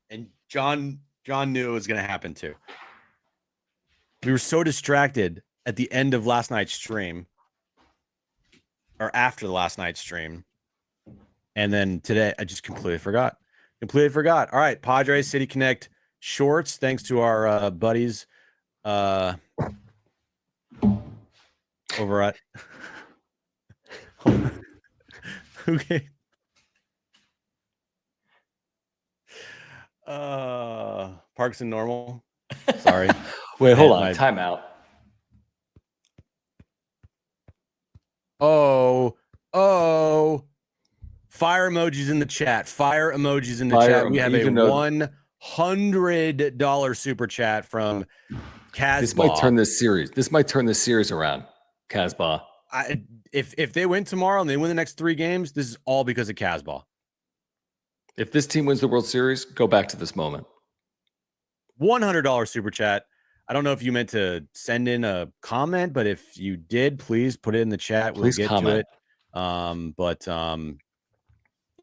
And John knew it was going to happen too. We were so distracted at the end of last night's stream, or after the last night's stream, and then today I just completely forgot. All right, Padres City Connect shorts. Thanks to our buddies over at. Okay. Parks and Normal. Sorry. Wait, hold on. Time out. Oh. Fire emojis in the chat. We have a $100 super chat from Casbah. This might turn this series around, Casbah. If they win tomorrow and they win the next 3 games, this is all because of Casbah. If this team wins the World Series, go back to this moment. $100 super chat. I don't know if you meant to send in a comment, but if you did, please put it in the chat. Please we'll get comment. to it.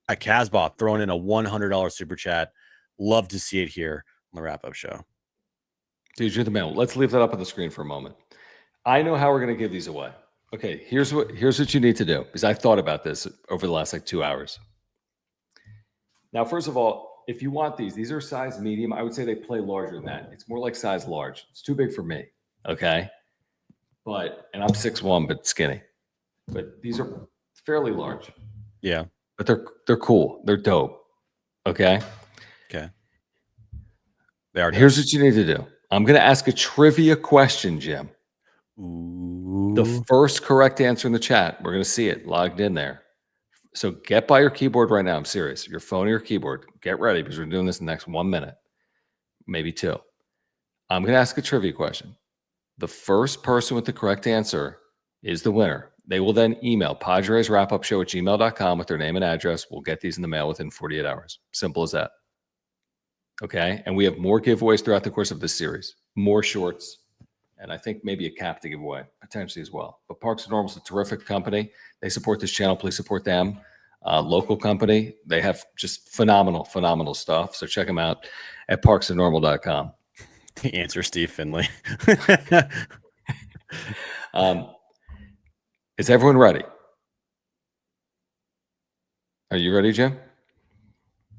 At Casbah throwing in a $100 super chat. Love to see it here on the wrap-up show. Dude, you're the man. Let's leave that up on the screen for a moment. I know how we're going to give these away. Okay, here's what you need to do, because I thought about this over the last 2 hours. Now, first of all, if you want these are size medium. I would say they play larger than that. It's more like size large. It's too big for me. Okay. And I'm 6'1", but skinny. But these are fairly large. Yeah. But they're cool. They're dope. Okay. Okay. They are dope. Here's what you need to do. I'm going to ask a trivia question, Jim. Ooh. The first correct answer in the chat, we're going to see it logged in there. So get by your keyboard right now. I'm serious. Your phone or your keyboard. Get ready because we're doing this in the next 1 minute, maybe 2. I'm going to ask a trivia question. The first person with the correct answer is the winner. They will then email PadresWrapUpShow@gmail.com with their name and address. We'll get these in the mail within 48 hours. Simple as that. Okay? And we have more giveaways throughout the course of this series. More shorts. And I think maybe a cap to give away, potentially as well. But Parks and Normal is a terrific company. They support this channel. Please support them. Local company. They have just phenomenal stuff. So check them out at parksandnormal.com. The answer, Steve Finley. Is everyone ready? Are you ready, Jim?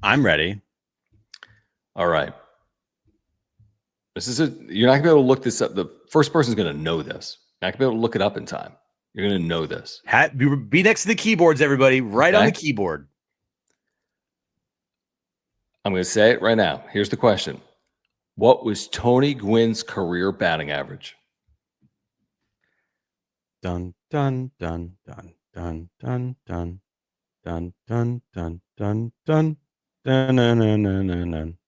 I'm ready. All right. You're not going to be able to look this up. The first person is going to know this. You're not going to be able to look it up in time. You're going to know this. Be next to the keyboards, everybody. Right on the keyboard. I'm going to say it right now. Here's the question. What was Tony Gwynn's career batting average? Dun, dun, dun, dun, dun, dun, dun, dun, dun, dun, dun, dun, dun, dun, dun,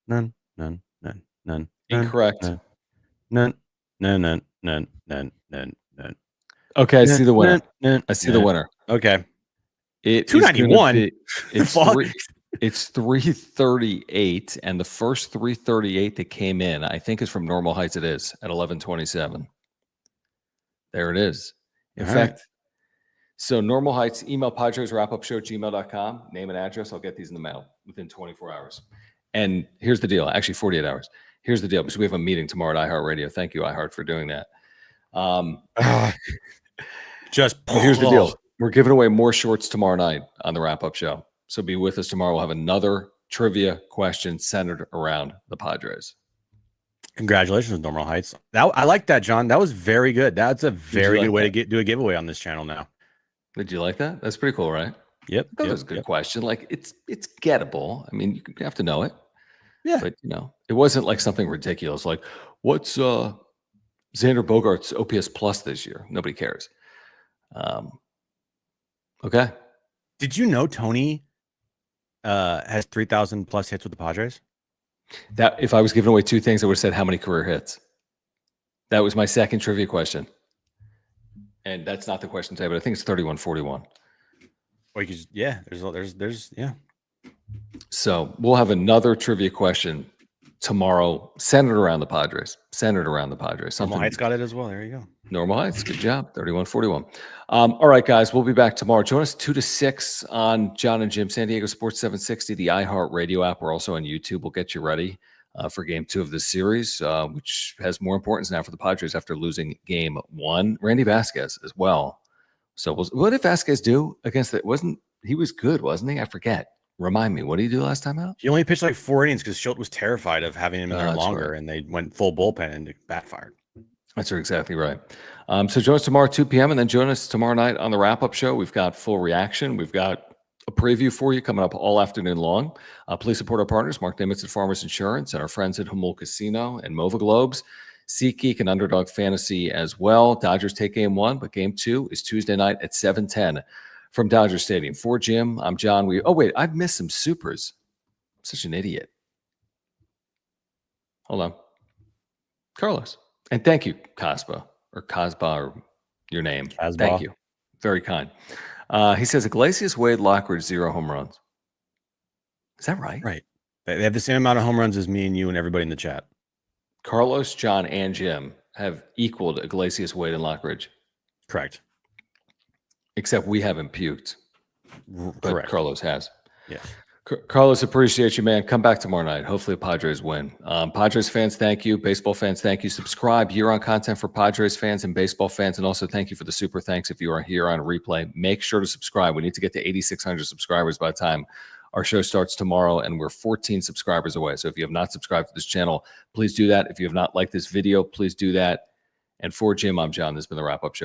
dun, dun, dun, dun. Incorrect. None. Okay, I see the winner. The winner. Okay. It's 291. It's 338, and the first 338 that came in, I think, is from Normal Heights. It is at 11:27. There it is. In fact, so Normal Heights, email PadresWrapUpShow@gmail.com, name and address. I'll get these in the mail within 24 hours. And here's the deal. Actually, 48 hours. here's the deal, because we have a meeting tomorrow at iHeartRadio. Thank you, iHeart, for doing that. Here's the deal. We're giving away more shorts tomorrow night on the wrap-up show. So be with us tomorrow. We'll have another trivia question centered around the Padres. Congratulations, Normal Heights. I like that, John. That was very good. That's a very good way to do a giveaway on this channel now. Did you like that? That's pretty cool, right? Yep. That was a good question. Like it's gettable. I mean, you have to know it. Yeah. But it wasn't like something ridiculous. Like, what's Xander Bogaerts' OPS plus this year? Nobody cares. Okay. Did you know Tony has 3,000 plus hits with the Padres? That if I was giving away two things, I would have said how many career hits. That was my second trivia question. And that's not the question today, but I think it's 31-41. Or you could just, there's So we'll have another trivia question tomorrow, centered around the Padres. Normal Heights got it as well. There you go. Normal Heights, good job. 31-41. All right, guys, we'll be back tomorrow. Join us 2 to 6 on John and Jim, San Diego Sports 760, the iHeart Radio app. We're also on YouTube. We'll get you ready for Game 2 of this series, which has more importance now for the Padres after losing Game 1. Randy Vasquez as well. So what did Vasquez do against it? He was good, wasn't he? I forget. Remind me, what did he do last time out? He only pitched like 4 innings because Schultz was terrified of having him in there longer, right. and they went full bullpen and it backfired. That's exactly right. So join us tomorrow at 2 p.m. and then join us tomorrow night on the wrap-up show. We've got full reaction. We've got a preview for you coming up all afternoon long. Please support our partners, Mark Nimitz at Farmers Insurance, and our friends at Humboldt Casino and Mova Globes, SeatGeek and Underdog Fantasy as well. Dodgers take Game 1, but Game 2 is Tuesday night at 7:10 from Dodger Stadium. For Jim, I'm John. I've missed some supers. I'm such an idiot. Hold on. Carlos. And thank you, Kasba, or your name. Kasba. Thank you. Very kind. He says, Iglesias, Wade, Lockridge, 0 home runs. Is that right? Right. They have the same amount of home runs as me and you and everybody in the chat. Carlos, John, and Jim have equaled Iglesias, Wade, and Lockridge. Correct. Except we haven't puked. But Correct. Carlos has. Yes. Carlos, appreciate you, man. Come back tomorrow night. Hopefully Padres win. Padres fans, thank you. Baseball fans, thank you. Subscribe here on content for Padres fans and baseball fans. And also thank you for the super thanks if you are here on replay. Make sure to subscribe. We need to get to 8,600 subscribers by the time our show starts tomorrow, and we're 14 subscribers away. So if you have not subscribed to this channel, please do that. If you have not liked this video, please do that. And for Jim, I'm John. This has been the Wrap-Up Show.